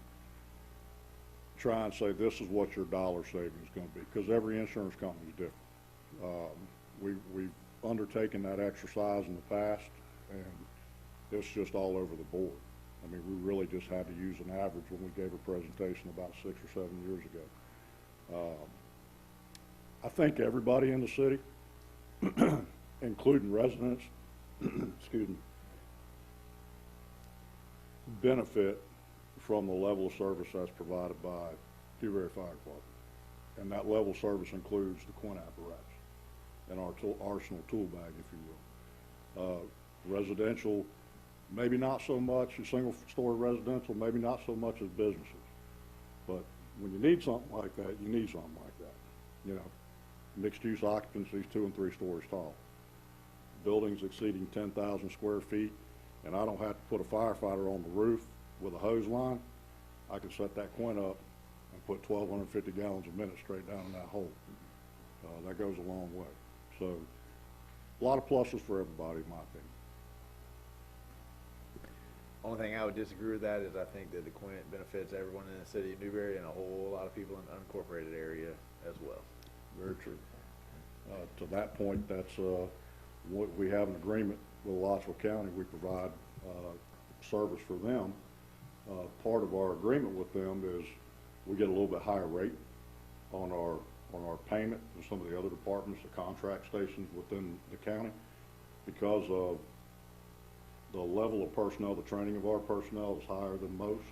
try and say this is what your dollar savings is going to be, because every insurance company is different. We've undertaken that exercise in the past, and it's just all over the board. I mean, we really just had to use an average when we gave a presentation about 6 or 7 years ago. I think everybody in the city, including residents, excuse me, benefit from the level of service that's provided by Newberry Fire Department. And that level of service includes the Quint apparatus and our arsenal tool bag, if you will. Residential, maybe not so much, single-story residential, maybe not so much as businesses. But when you need something like that, you need something like that. You know, mixed-use occupancies 2 and 3 stories tall. Buildings exceeding 10,000 square feet, and I don't have to put a firefighter on the roof with a hose line, I can set that quint up and put 1,250 gallons a minute straight down in that hole. That goes a long way. So a lot of pluses for everybody, in my opinion. Only thing I would disagree with that is I think that the quint benefits everyone in the city of Newberry and a whole lot of people in the unincorporated area as well. Very true. To that point, that's what we have an agreement with Alachua County. We provide service for them. Part of our agreement with them is we get a little bit higher rate on our payment than some of the other departments, the contract stations within the county, because of the level of personnel, the training of our personnel is higher than most,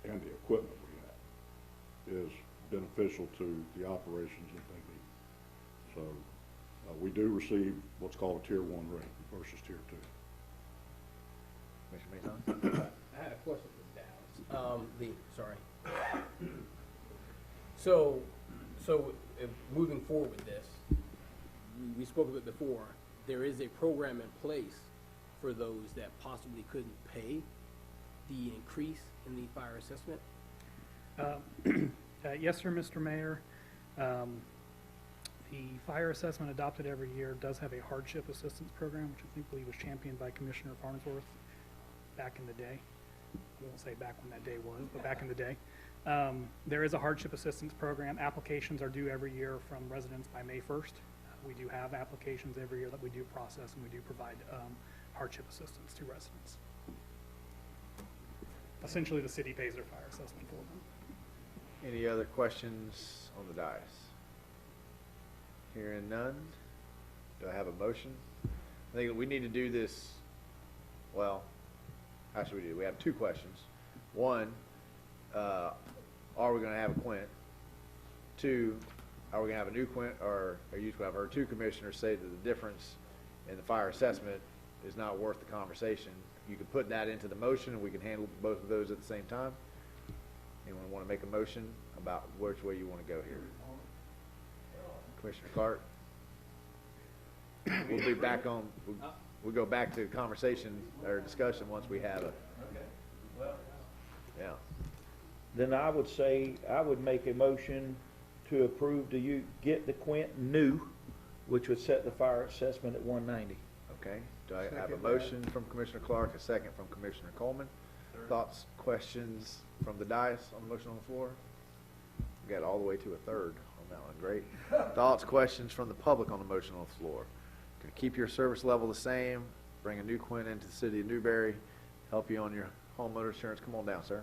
and the equipment we have is beneficial to the operations that they need. So we do receive what's called a Tier 1 rate versus Tier 2. Commissioner Mason? I had a question for Dallas. So moving forward with this, we spoke of it before, there is a program in place for those that possibly couldn't pay the increase in the fire assessment? Yes, sir, Mr. Mayor. The fire assessment adopted every year does have a hardship assistance program, which I believe was championed by Commissioner Farnsworth back in the day. I won't say back when that day was, but back in the day. There is a hardship assistance program. Applications are due every year from residents by May 1st. We do have applications every year that we do process, and we do provide hardship assistance to residents. Essentially, the city pays their fire assessment for them. Any other questions on the dais? Hearing none, do I have a motion? I think we need to do this, well, how should we do it? We have two questions. One, are we going to have a quint? Two, are we going to have a new quint, or are you going to have our two commissioners say that the difference in the fire assessment is not worth the conversation? You can put that into the motion, and we can handle both of those at the same time. Anyone want to make a motion about which way you want to go here? Commissioner Clark? We'll be back on, we'll go back to conversation or discussion once we have a. Yeah. Then I would say, I would make a motion to approve to get the quint new, which would set the fire assessment at 190. Okay. Do I have a motion from Commissioner Clark, a second from Commissioner Coleman? Thoughts, questions from the dais on the motion on the floor? We got all the way to a third on that one. Great. Thoughts, questions from the public on the motion on the floor? Can keep your service level the same, bring a new quint into the city of Newberry, help you on your homeowner insurance. Come on down, sir.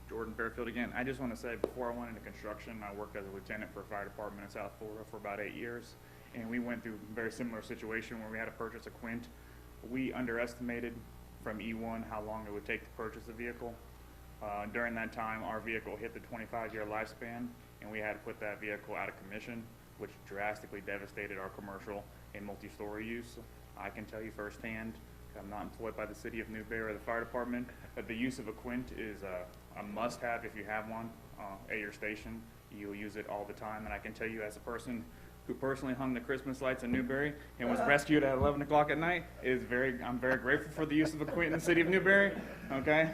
Jordan, Fairfield again. I just want to say, before I went into construction, I worked as a lieutenant for a fire department in South Florida for about 8 years, and we went through a very similar situation where we had to purchase a quint. We underestimated from E1 how long it would take to purchase a vehicle. During that time, our vehicle hit the 25-year lifespan, and we had to put that vehicle out of commission, which drastically devastated our commercial and multi-story use. I can tell you firsthand, I'm not employed by the city of Newberry or the fire department, that the use of a quint is a must-have if you have one at your station. You'll use it all the time, and I can tell you, as a person who personally hung the Christmas lights in Newberry and was rescued at 11 o'clock at night, I'm very grateful for the use of a quint in the city of Newberry. Okay,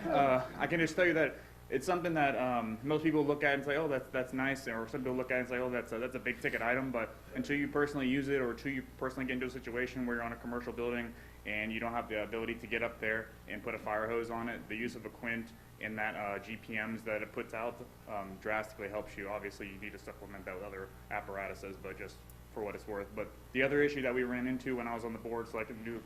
I can just tell you that it's something that most people look at and say, oh, that's nice, or some people look at it and say, oh, that's a big ticket item. But until you personally use it, or until you personally get into a situation where you're on a commercial building and you don't have the ability to get up there and put a fire hose on it, the use of a quint and that GPMs that it puts out drastically helps you. Obviously, you need to supplement that with other apparatuses, but just for what it's worth. But the other issue that we ran into when I was on the board selecting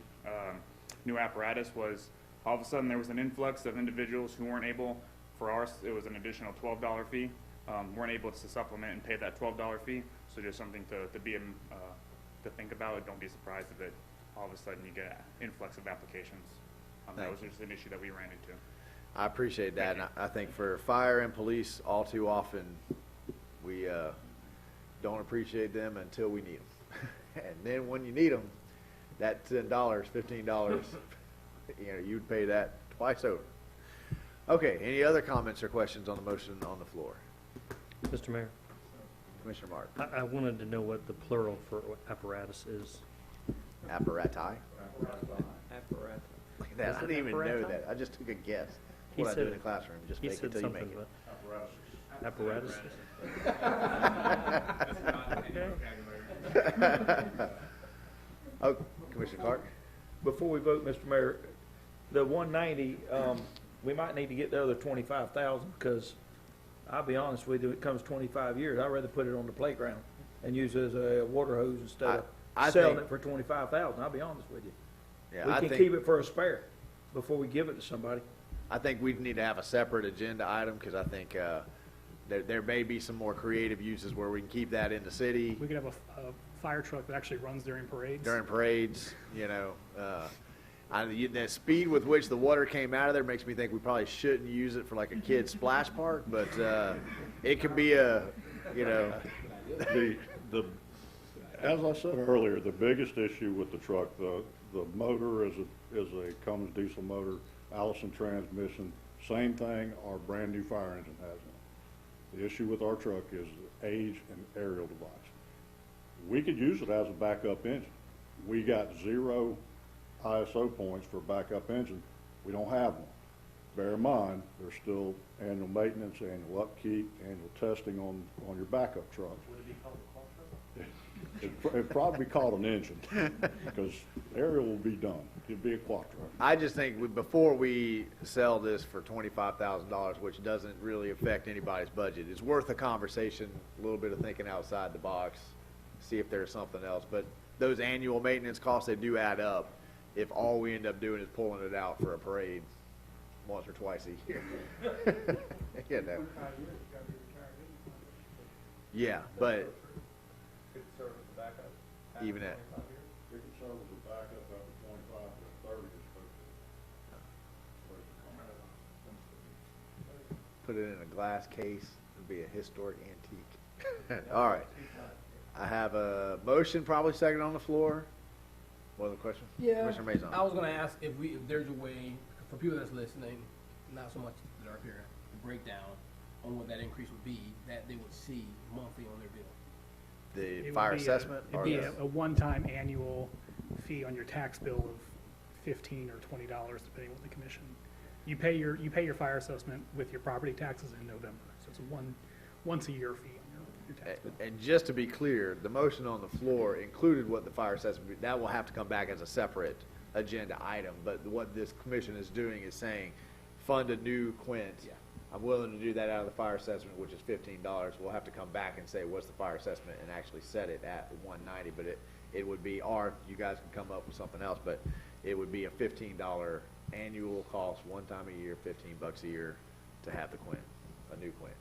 new apparatus was all of a sudden there was an influx of individuals who weren't able. For ours, it was an additional $12 fee. Weren't able to supplement and pay that $12 fee. So just something to think about. Don't be surprised if all of a sudden you get an influx of applications. That was just an issue that we ran into. I appreciate that, and I think for fire and police, all too often, we don't appreciate them until we need them. And then when you need them, that $10, $15, you'd pay that twice over. Okay, any other comments or questions on the motion on the floor? Mr. Mayor? Commissioner Martin. I wanted to know what the plural for apparatus is. Apparati. Apparatus. Look at that, I Is it didn't even know apparatus? that. I just took a guess. He What I do in said- the classroom, just He fake it said till you something make it. about apparatus. Oh, Commissioner Clark? Before we vote, Mr. Mayor, the 190, we might need to get the other 25,000, because I'll be honest with you, it comes 25 years, I'd rather put it on the playground and use it as a water hose instead I of selling think- it for 25,000, I'll be honest with you. Yeah, We I can think- keep it for a spare before we give it to somebody. I think we need to have a separate agenda item, because I think there may be some more creative uses where we can keep that in the city We could have a fire truck that actually runs during parades. during parades, the speed with which the water came out of there makes me think we probably shouldn't use it for like a kid's splash park, but it could be As I said earlier, the biggest issue with the truck, the motor is a Cummins diesel motor, Allison transmission, same thing our brand new fire engine has one. The issue with our truck is age and aerial device. We could use it as a backup engine. We got 0 ISO points for backup engine. We don't have one. Bear in mind, there's still annual maintenance, annual upkeep, annual testing on your backup truck. Would it be called a quattro? It'd probably be called an engine, because aerial will be done. It'd be a quattro. I just think before we sell this for $25,000, which doesn't really affect anybody's budget, it's worth a conversation, a little bit of thinking outside the box, see if there's something else. But those annual maintenance costs, they do add up if all we end up doing is pulling it out for a parade once or twice a year. Yeah, but Could serve as a backup. even at, It could serve as a backup after 25 to 30 is put it in a glass case, it'd be a historic antique. All right. I have a motion, probably second on the floor. What other question? Yeah, Commissioner Mazon. I was gonna ask if there's a way, for people that's listening, not so much that are here, to break down on what that increase would be, that they would see monthly on their bill. The It would fire be assessment? It'd or be the- a one-time annual fee on your tax bill of $15 or $20, depending on the commission. You pay your fire assessment with your property taxes in November, so it's a once-a-year fee on your tax bill. And just to be clear, the motion on the floor included what the fire assessment, that will have to come back as a separate agenda item. But what this commission is doing is saying, fund a new quint. Yeah. I'm willing to do that out of the fire assessment, which is $15. We'll have to come back and say, what's the fire assessment, and actually set it at $190. But it would be, or you guys can come up with something else, but it would be a $15 annual cost, one time a year, $15 a year to have the quint, a new quint.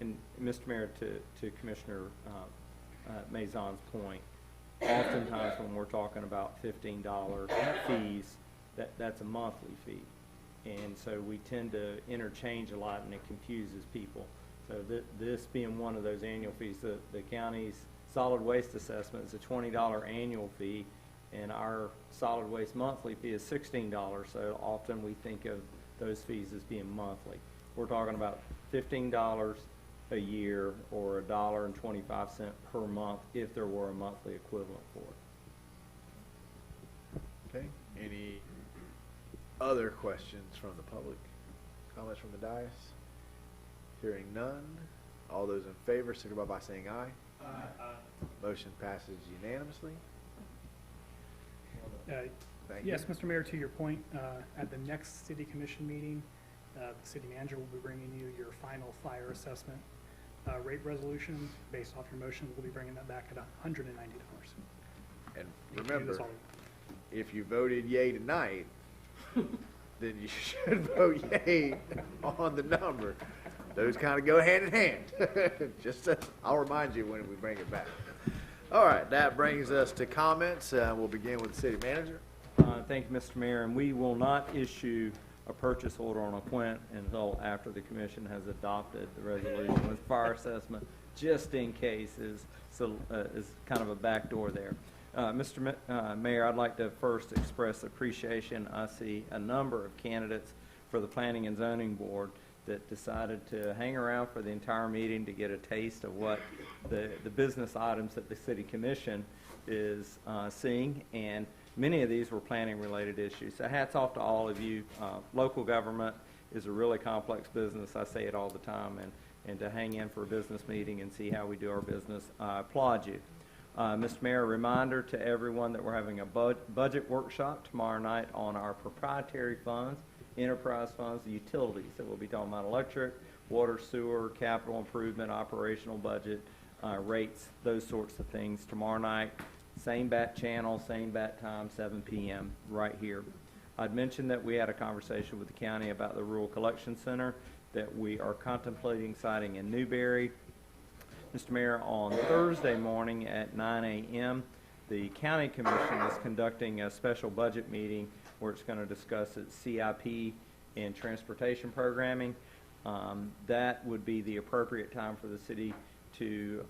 And Mr. Mayor, to Commissioner Mazon's point, oftentimes when we're talking about $15 fees, that's a monthly fee. And so we tend to interchange a lot, and it confuses people. So this being one of those annual fees, the county's solid waste assessment is a $20 annual fee, and our solid waste monthly fee is $16. So often we think of those fees as being monthly. We're talking about $15 a year or $1.25 per month if there were a monthly equivalent for it. Okay, any other questions from the public? Comments from the dais? Hearing none. All those in favor, signify by saying aye. Aye. Motion passes unanimously. Thank you. Yes, Mr. Mayor, to your point, at the next city commission meeting, the city manager will be bringing you your final fire assessment rate resolution. Based off your motion, we'll be bringing that back at $190. And That's remember, all. if you voted yay tonight, then you should vote yay on the number. Those kind of go hand in hand. I'll remind you when we bring it back. All right, that brings us to comments. We'll begin with the city manager. Thank you, Mr. Mayor, and we will not issue a purchase order on a quint until after the commission has adopted the resolution with fire assessment, just in case is kind of a backdoor there. Mr. Mayor, I'd like to first express appreciation. I see a number of candidates for the Planning and Zoning Board that decided to hang around for the entire meeting to get a taste of what the business items that the City Commission is seeing, and many of these were planning-related issues. So hats off to all of you. Local government is a really complex business. I say it all the time, and to hang in for a business meeting and see how we do our business, I applaud you. Mr. Mayor, a reminder to everyone that we're having a budget workshop tomorrow night on our proprietary funds, enterprise funds, the utilities that we'll be talking about: electric, water, sewer, capital improvement, operational budget, rates, those sorts of things. Tomorrow night, same bat channel, same bat time, 7 p.m. right here. I'd mentioned that we had a conversation with the county about the Rural Collection Center that we are contemplating siting in Newberry. Mr. Mayor, on Thursday morning at 9 a.m., the County Commission is conducting a special budget meeting where it's going to discuss its CIP and transportation programming. That would be the appropriate time for the city to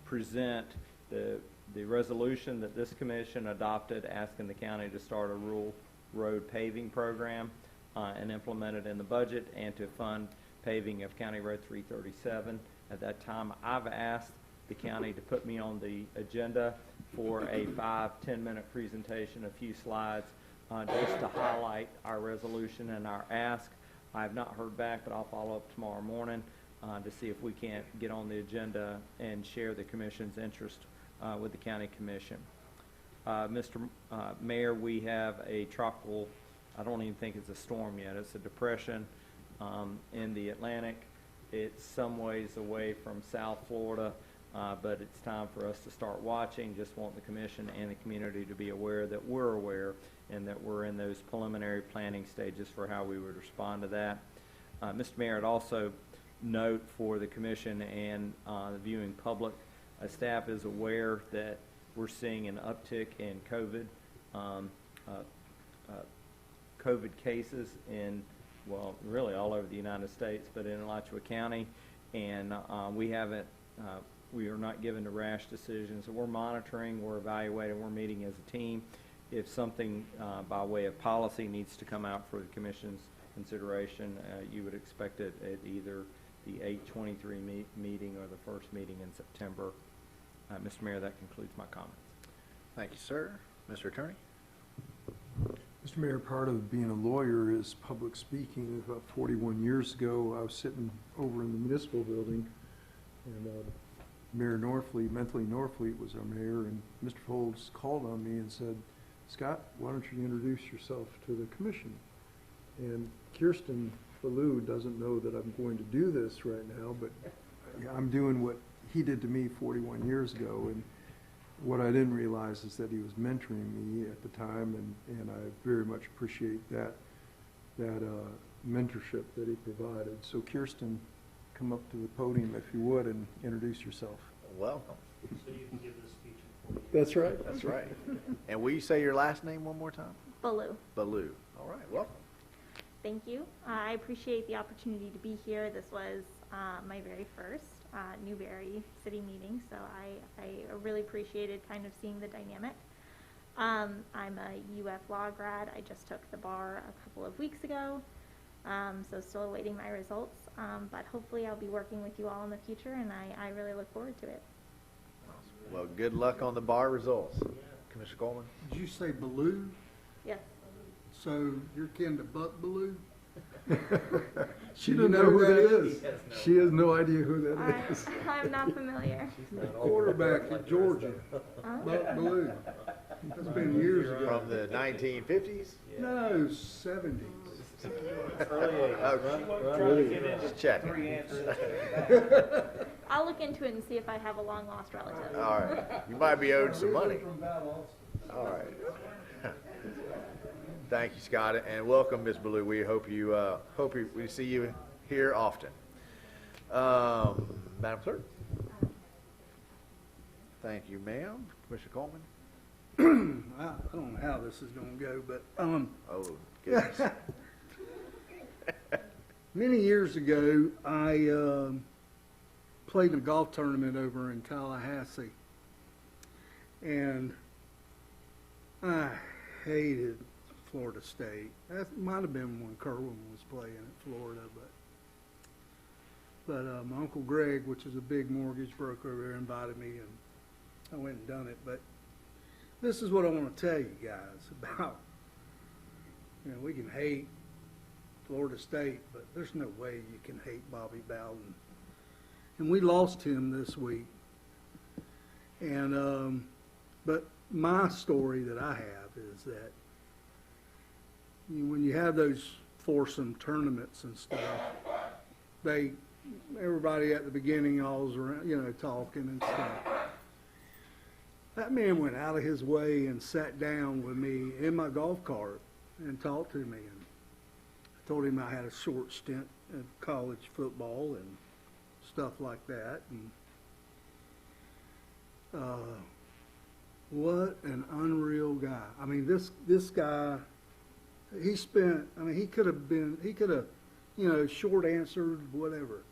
present the resolution that this commission adopted asking the county to start a rural road paving program and implement it in the budget, and to fund paving of County Road 337. At that time, I've asked the county to put me on the agenda for a 5-10 minute presentation, a few slides, just to highlight our resolution and our ask. I have not heard back, but I'll follow up tomorrow morning to see if we can't get on the agenda and share the commission's interest with the county commission. Mr. Mayor, we have a tropical, I don't even think it's a storm yet, it's a depression in the Atlantic. It's some ways away from South Florida, but it's time for us to start watching. Just want the commission and the community to be aware that we're aware and that we're in those preliminary planning stages for how we would respond to that. Mr. Mayor, I'd also note for the commission and the viewing public, staff is aware that we're seeing an uptick in COVID cases in, well, really all over the United States, but in Alachua County, and we are not given to rash decisions. So we're monitoring, we're evaluating, we're meeting as a team. If something by way of policy needs to come out for the commission's consideration, you would expect it at either the 8/23 meeting or the first meeting in September. Mr. Mayor, that concludes my comments. Thank you, sir. Mr. Attorney? Mr. Mayor, part of being a lawyer is public speaking. About 41 years ago, I was sitting over in the municipal building, and Mayor Norfleet, Mentally Norfleet was our mayor, and Mr. Folds called on me and said, "Scott, why don't you introduce yourself to the commission?" And Kirsten Ballou doesn't know that I'm going to do this right now, but I'm doing what he did to me 41 years ago, and what I didn't realize is that he was mentoring me at the time, and I very much appreciate that mentorship that he provided. So Kirsten, come up to the podium if you would and introduce yourself. Welcome. So you can give this speech in 40 That's right. That's right. And will you say your last name one more time? Ballou. Ballou. All right, welcome. Thank you. I appreciate the opportunity to be here. This was my very first Newberry City meeting, so I really appreciated kind of seeing the dynamic. I'm a UF law grad. I just took the bar a couple of weeks ago, so still awaiting my results, but hopefully I'll be working with you all in the future, and I really look forward to it. Well, good luck on the bar results. Commissioner Coleman? Did you say Ballou? Yes. So you're kin to Buck Ballou? She doesn't know who that is. She has no idea who that is. I'm not familiar. Quarterback at Georgia, Buck Ballou. That's been years ago. From the 1950s? No, 70s. Just checking. I'll look into it and see if I have a long lost relative. All right. You might be owed some money. All right. Thank you, Scott, and welcome, Ms. Ballou. We hope we see you here often. Madam Clerk. Thank you, ma'am. Commissioner Coleman. I don't know how this is going to go, but oh goodness. Many years ago, I played in a golf tournament over in Tallahassee, and I hated Florida State. That might have been when Kerwin was playing at Florida, but my Uncle Greg, which is a big mortgage broker over there, invited me, and I went and done it. But this is what I want to tell you guys about, we can hate Florida State, but there's no way you can hate Bobby Bowden. And we lost him this week. And, but my story that I have is that when you have those foursome tournaments and stuff, everybody at the beginning all's around, talking and stuff. That man went out of his way and sat down with me in my golf cart and talked to me. And I told him I had a short stint in college football and stuff like that. And what an unreal guy. I mean, this guy, he could have, short answered, whatever.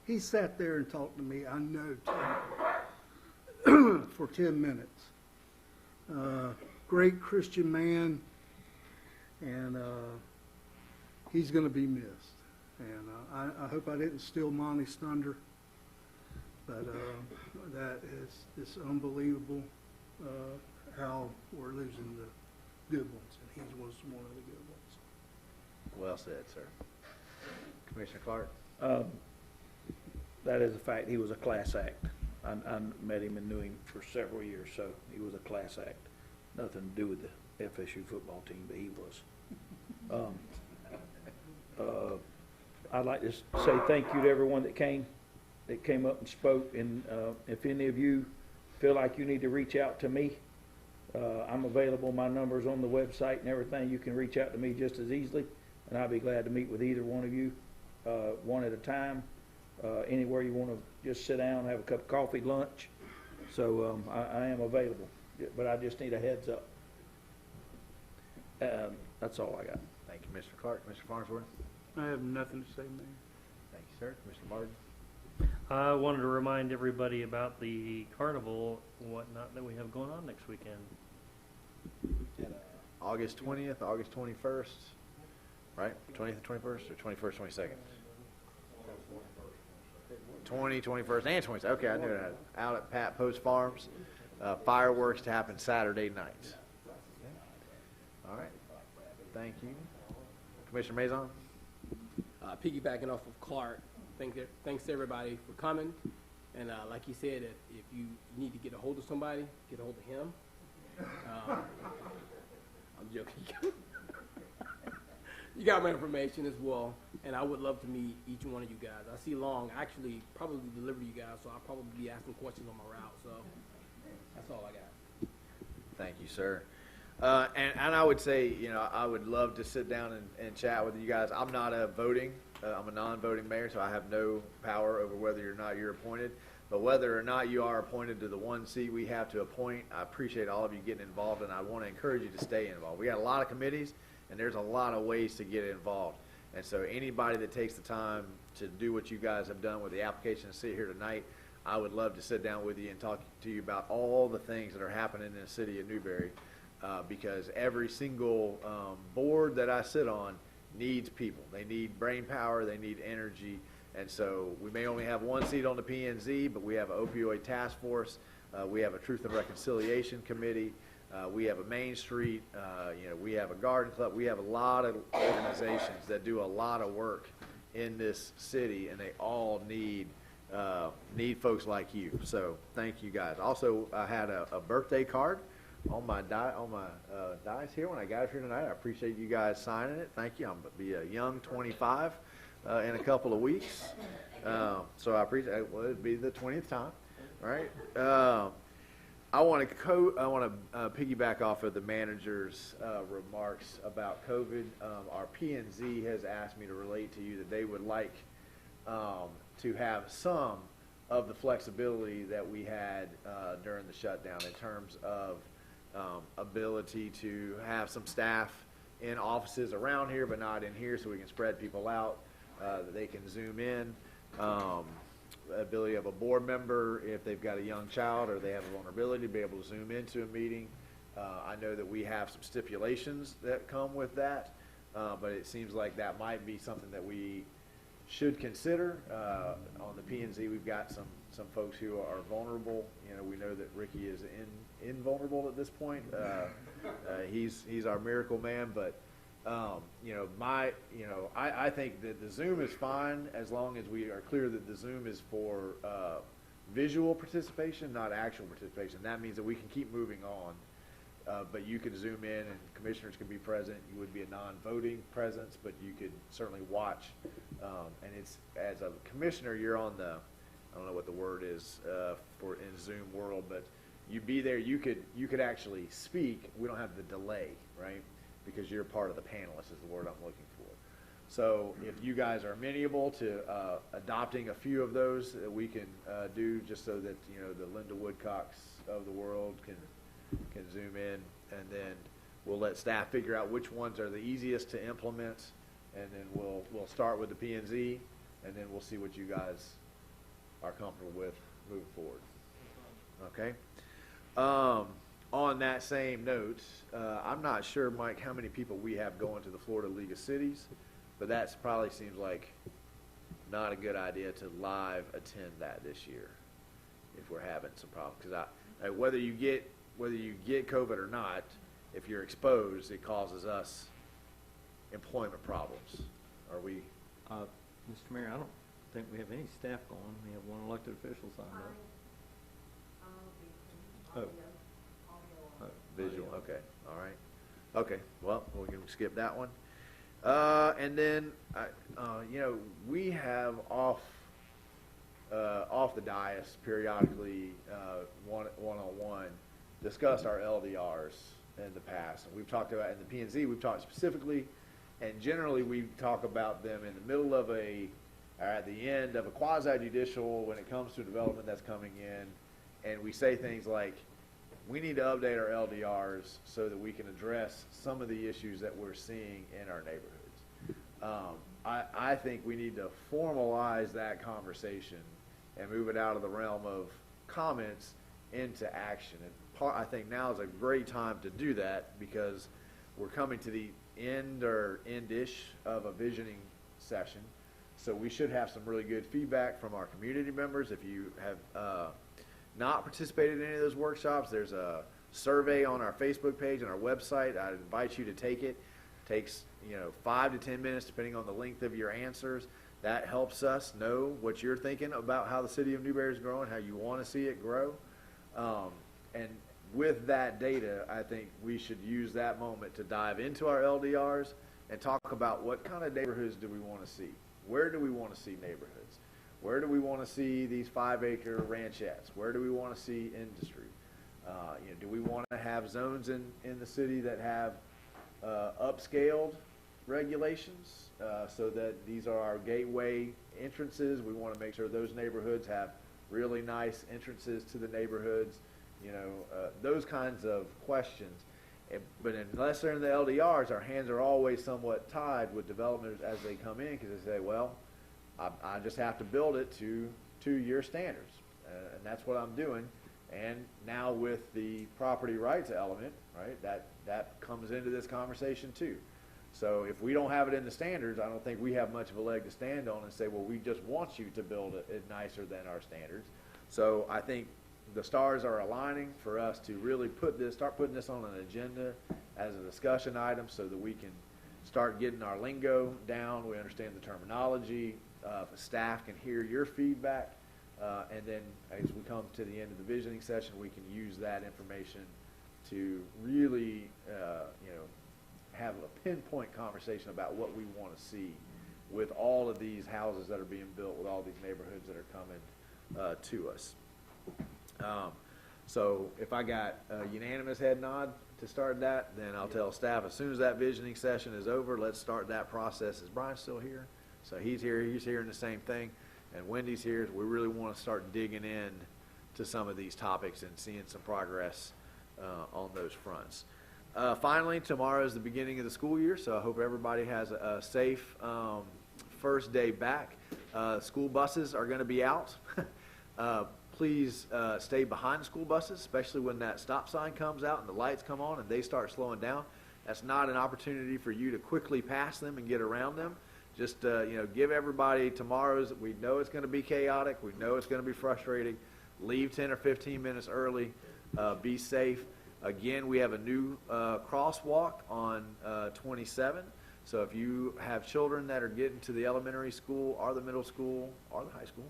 He sat there and talked to me, I know, for 10 minutes. Great Christian man, and he's going to be missed. And I hope I didn't steal Monty's thunder, but that is it's unbelievable how we're losing the good ones, and he was one of the good ones. Well said, sir. Commissioner Clark? That is a fact. He was a class act. I met him and knew him for several years, so he was a class act. Nothing to do with the FSU football team, but he was. I'd like to say thank you to everyone that came up and spoke. And if any of you feel like you need to reach out to me, I'm available. My number's on the website and everything. You can reach out to me just as easily, and I'll be glad to meet with either one of you, one at a time. Anywhere you want to just sit down, have a cup of coffee, lunch. So I am available, but I just need a heads up. That's all I got. Thank you, Mr. Clark. Mr. Farnsworth? I have nothing to say, Mayor. Thank you, sir. Mr. Martin? I wanted to remind everybody about the carnival and whatnot that we have going on next weekend. August 20th, August 21st, right? 20th and 21st, or 21st, 22nd? 20, 21st, and 22nd. Okay, I knew that. Out at Pat Post Farms. Fireworks to happen Saturday night. All right. Thank you. Commissioner Maison? Piggybacking off of Clark, thanks to everybody for coming. And like he said, if you need to get a hold of somebody, get a hold of him. I'm joking. You got my information as well, and I would love to meet each one of you guys. I see Long actually probably deliver you guys, so I'll probably be asking questions on my route. So that's all I got. Thank you, sir. And I would say, I would love to sit down and chat with you guys. I'm not voting. I'm a non-voting mayor, so I have no power over whether or not you're appointed. But whether or not you are appointed to the one seat we have to appoint, I appreciate all of you getting involved, and I want to encourage you to stay involved. We got a lot of committees, and there's a lot of ways to get involved. And so anybody that takes the time to do what you guys have done with the application and sit here tonight, I would love to sit down with you and talk to you about all the things that are happening in the city of Newberry. Because every single board that I sit on needs people. They need brain power, they need energy, and so we may only have one seat on the P&Z, but we have an opioid task force, we have a Truth and Reconciliation Committee, we have a Main Street, we have a garden club, we have a lot of organizations that do a lot of work in this city, and they all need folks like you. So thank you guys. Also, I had a birthday card on my dice here when I got here tonight. I appreciate you guys signing it. Thank you. I'm going to be a young 25 in a couple of weeks. So I appreciate it. Well, it'd be the 20th time, right? I want to piggyback off of the manager's remarks about COVID. Our P&Z has asked me to relate to you that they would like to have some of the flexibility that we had during the shutdown in terms of ability to have some staff in offices around here but not in here, so we can spread people out, that they can zoom in, ability of a board member if they've got a young child or they have a vulnerability to be able to zoom into a meeting, I know that we have some stipulations that come with that, but it seems like that might be something that we should consider. On the P&Z, we've got some folks who are vulnerable. You know, we know that Ricky is invulnerable at this point. He's our miracle man, but you know, I think that the Zoom is fine as long as we are clear that the Zoom is for visual participation, not actual participation. That means that we can keep moving on. But you could Zoom in and commissioners could be present. You would be a non-voting presence, but you could certainly watch. And it's, as a commissioner, you're on the, I don't know what the word is for in Zoom world, but you'd be there. You could actually speak. We don't have the delay, right? Because you're part of the panelists is the word I'm looking for. So if you guys are amenable to adopting a few of those that we can do, just so that, you know, the Linda Woodcocks of the world can Zoom in, and then we'll let staff figure out which ones are the easiest to implement, and then we'll start with the P&Z, and then we'll see what you guys are comfortable with moving forward. Okay. On that same note, I'm not sure, Mike, how many people we have going to the Florida League of Cities, but that probably seems like not a good idea to live attend that this year if we're having some problems. Because whether you get COVID or not, if you're exposed, it causes us employment problems. Are we? Mr. Mayor, I don't think we have any staff going. We have one elected official signed up. Visual, okay, all right. Okay, well, we can skip that one. And then, you know, we have off the dais periodically, one-on-one, discussed our LDRs in the past. And we've talked about, in the P&Z, we've talked specifically, and generally we talk about them in the middle of or at the end of a quasi-judicial when it comes to development that's coming in, and we say things like, we need to update our LDRs so that we can address some of the issues that we're seeing in our neighborhoods. I think we need to formalize that conversation and move it out of the realm of comments into action. And I think now is a great time to do that because we're coming to the end or end-ish of a visioning session. So we should have some really good feedback from our community members. If you have not participated in any of those workshops, there's a survey on our Facebook page and our website. I invite you to take it. It takes 5 to 10 minutes depending on the length of your answers. That helps us know what you're thinking about how the city of Newberry is growing, how you want to see it grow. And with that data, I think we should use that moment to dive into our LDRs and talk about what kind of neighborhoods do we want to see? Where do we want to see neighborhoods? Where do we want to see these 5-acre ranchettes? Where do we want to see industry? Do we want to have zones in the city that have upscaled regulations so that these are our gateway entrances? We want to make sure those neighborhoods have really nice entrances to the neighborhoods. Those kinds of questions. But unless they're in the LDRs, our hands are always somewhat tied with developers as they come in because they say, well, I just have to build it to your standards, and that's what I'm doing. And now with the property rights element, right, that comes into this conversation too. So if we don't have it in the standards, I don't think we have much of a leg to stand on and say, well, we just want you to build it nicer than our standards. So I think the stars are aligning for us to really start putting this on an agenda as a discussion item so that we can start getting our lingo down. We understand the terminology. Staff can hear your feedback, and then as we come to the end of the visioning session, we can use that information to really, have a pinpoint conversation about what we want to see with all of these houses that are being built, with all these neighborhoods that are coming to us. So if I got a unanimous head nod to start that, then I'll tell staff as soon as that visioning session is over, let's start that process. Is Brian still here? So he's hearing the same thing, and Wendy's here. We really want to start digging in to some of these topics and seeing some progress on those fronts. Finally, tomorrow is the beginning of the school year, so I hope everybody has a safe first day back. School buses are going to be out. please stay behind the school buses, especially when that stop sign comes out and the lights come on and they start slowing down. That's not an opportunity for you to quickly pass them and get around them. Just, give everybody tomorrow's, we know it's going to be chaotic. We know it's going to be frustrating. Leave 10 or 15 minutes early. Be safe. Again, we have a new crosswalk on 27. So if you have children that are getting to the elementary school or the middle school or the high school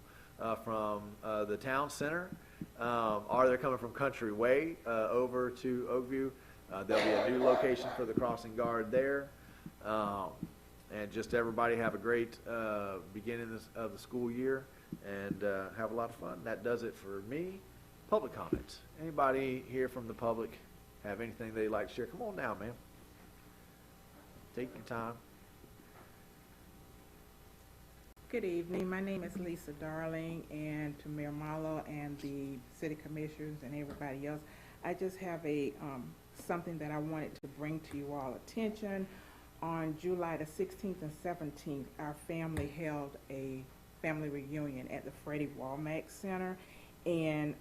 from the town center, or they're coming from Country Way over to Oakview, there'll be a new location for the crossing guard there. And just everybody have a great beginning of the school year and have a lot of fun. That does it for me. Public comments. Anybody here from the public have anything they'd like to share? Come on down, ma'am. Take your time. Good evening. My name is Lisa Darling, and to Mayor Marlowe and the city commissioners and everybody else, I just have a something that I wanted to bring to you all attention. On July the 16th and 17th, our family held a family reunion at the Freddie Womack Center, and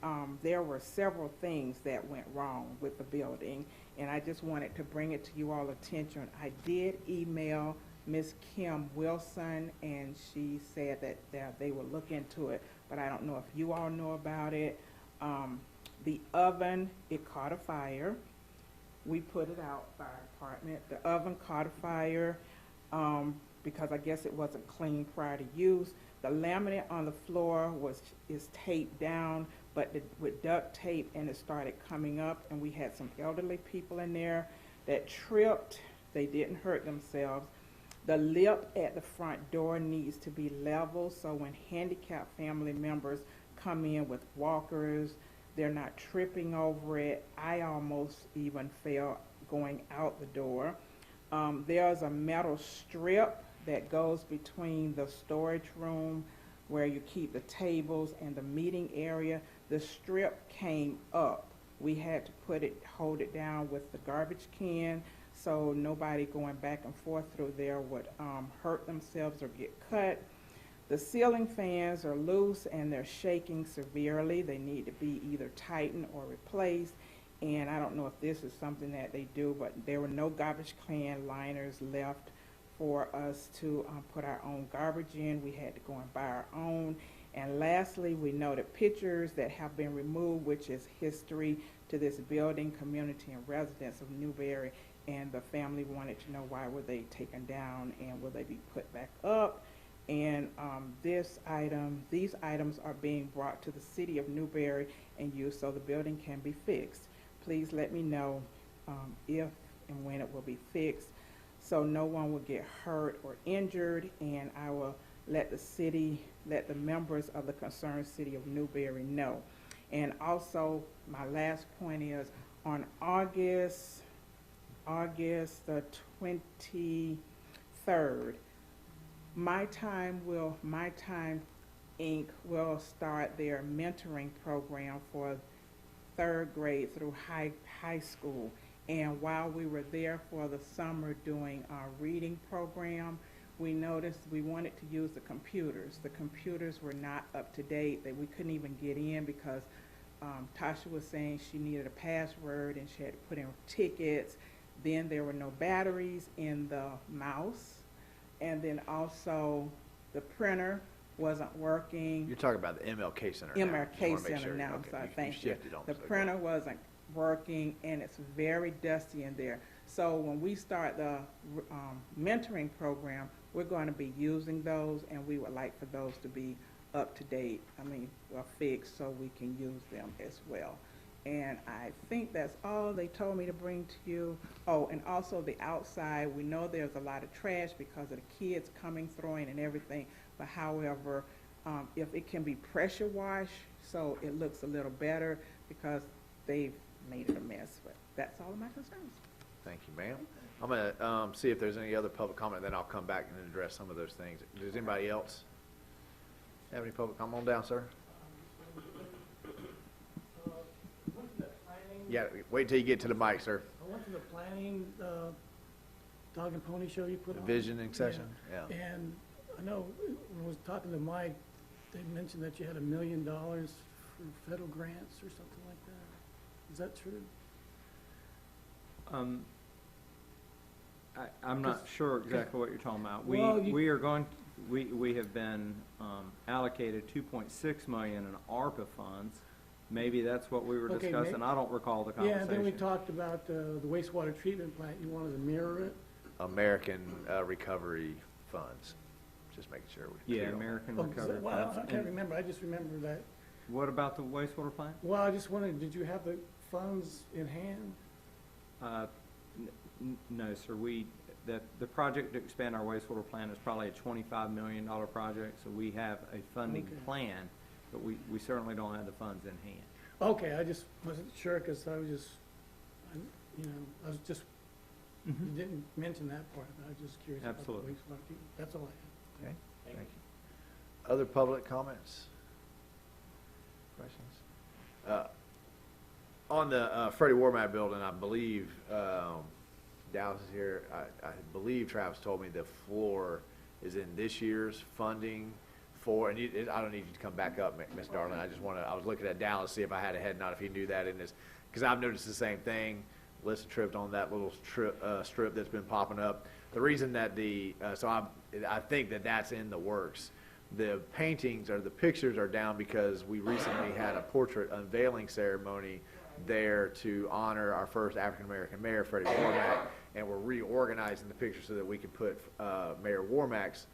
there were several things that went wrong with the building, and I just wanted to bring it to you all attention. I did email Miss Kim Wilson, and she said that they would look into it, but I don't know if you all know about it. The oven, it caught a fire. We put it out, fire department. The oven caught a fire because I guess it wasn't clean prior to use. The laminate on the floor is taped down, but with duct tape, and it started coming up, and we had some elderly people in there that tripped. They didn't hurt themselves. The lip at the front door needs to be level, so when handicapped family members come in with walkers, they're not tripping over it. I almost even fell going out the door. There's a metal strip that goes between the storage room where you keep the tables and the meeting area. The strip came up. We had to hold it down with the garbage can so nobody going back and forth through there would hurt themselves or get cut. The ceiling fans are loose and they're shaking severely. They need to be either tightened or replaced. And I don't know if this is something that they do, but there were no garbage can liners left for us to put our own garbage in. We had to go and buy our own. And lastly, we noted pictures that have been removed, which is history to this building, community, and residents of Newberry. And the family wanted to know why were they taken down and will they be put back up. And these items are being brought to the city of Newberry and used so the building can be fixed. Please let me know if and when it will be fixed so no one will get hurt or injured, and I will let the members of the concerned city of Newberry know. And also, my last point is on August the 23rd, My Time Inc. will start their mentoring program for 3rd grade through high school. And while we were there for the summer doing our reading program, we noticed we wanted to use the computers. The computers were not up to date. We couldn't even get in because Tasha was saying she needed a password and she had to put in tickets. Then there were no batteries in the mouse. And then also the printer wasn't working. You're talking about the MLK Center now. MLK Center now, I'm sorry, thank you. The printer wasn't working and it's very dusty in there. So when we start the mentoring program, we're going to be using those, and we would like for those to be up to date, fixed so we can use them as well. And I think that's all they told me to bring to you. Oh, and also the outside, we know there's a lot of trash because of the kids coming, throwing and everything, but however, if it can be pressure washed so it looks a little better because they've made it a mess, but that's all of my concerns. Thank you, ma'am. I'm going to see if there's any other public comment, then I'll come back and address some of those things. Does anybody else have any public? Come on down, sir. Yeah, wait till you get to the mic, sir. I went to the planning dog and pony show you put on. Visioning session? Yeah. And I know when I was talking to Mike, they mentioned that you had $1 million for federal grants or something like that. Is that true? I'm not sure exactly what you're talking about. Well, We have been allocated 2.6 million in ARPA funds. Maybe that's what we were Okay, discussing. I don't recall the conversation. Yeah, and then we talked about the wastewater treatment plant. You wanted to mirror it? American Recovery Funds, just making sure. American Oh, Recovery well, Funds. I can't remember. I just remember that. What about the wastewater plant? Well, I just wondered, did you have the funds in hand? No, sir. The project to expand our wastewater plant is probably a $25 million project, so we have a funding plan, but we certainly don't have the funds in hand. Okay, I just wasn't sure because I was just, you didn't mention that part, but I was just curious about the Absolutely. wastewater treatment. That's all I had. Okay, thank you. Other public comments? Questions? On the Freddie Womack building, I believe, Dallas is here, I believe Travis told me the floor is in this year's funding for, and I don't need you to come back up, Ms. Darling, I was looking at Dallas, see if I had a head nod, if he knew that in this, because I've noticed the same thing. List tripped on that little strip that's been popping up. The reason that I think that that's in the works. The paintings or the pictures are down because we recently had a portrait unveiling ceremony there to honor our first African-American mayor, Freddie Womack, and we're reorganizing the picture so that we can put Mayor Womack's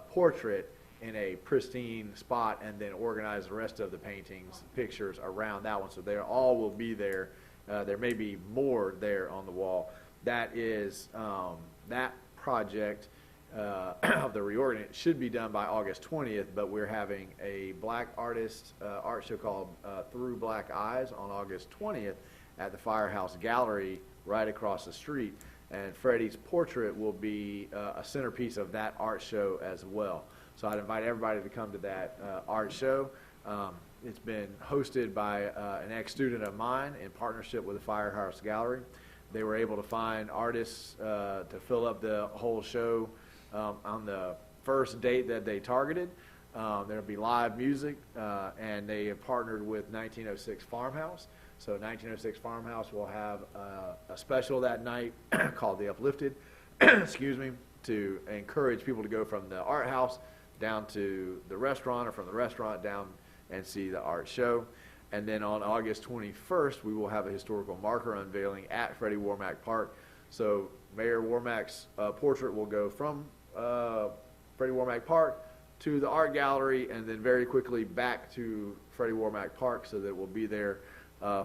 portrait in a pristine spot and then organize the rest of the pictures around that one. So they all will be there. There may be more there on the wall. That is, that project of the reorganization should be done by August 20th, but we're having a black artist art show called Through Black Eyes on August 20th at the Firehouse Gallery right across the street. And Freddie's portrait will be a centerpiece of that art show as well. So I'd invite everybody to come to that art show. It's been hosted by an ex-student of mine in partnership with the Firehouse Gallery. They were able to find artists to fill up the whole show on the first date that they targeted. There'll be live music, and they have partnered with 1906 Farmhouse. So 1906 Farmhouse will have a special that night called The Uplifted, excuse me, to encourage people to go from the art house down to the restaurant or from the restaurant down and see the art show. And then on August 21st, we will have a historical marker unveiling at Freddie Womack Park. So Mayor Womack's portrait will go from Freddie Womack Park to the art gallery and then very quickly back to Freddie Womack Park, so that we'll be there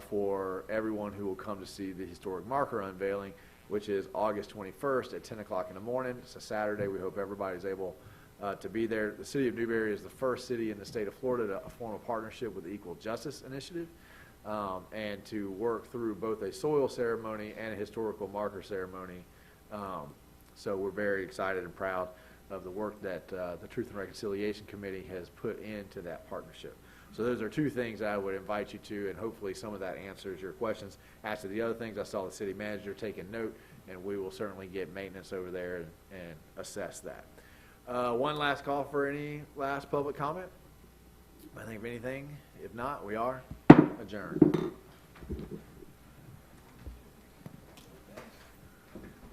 for everyone who will come to see the historic marker unveiling, which is August 21st at 10 o'clock in the morning. It's a Saturday. We hope everybody's able to be there. The city of Newberry is the first city in the state of Florida to form a partnership with the Equal Justice Initiative and to work through both a soil ceremony and a historical marker ceremony. So we're very excited and proud of the work that the Truth and Reconciliation Committee has put into that partnership. So those are two things that I would invite you to, and hopefully some of that answers your questions. As to the other things, I saw the city manager taking note, and we will certainly get maintenance over there and assess that. One last call for any last public comment. I think of anything. If not, we are adjourned.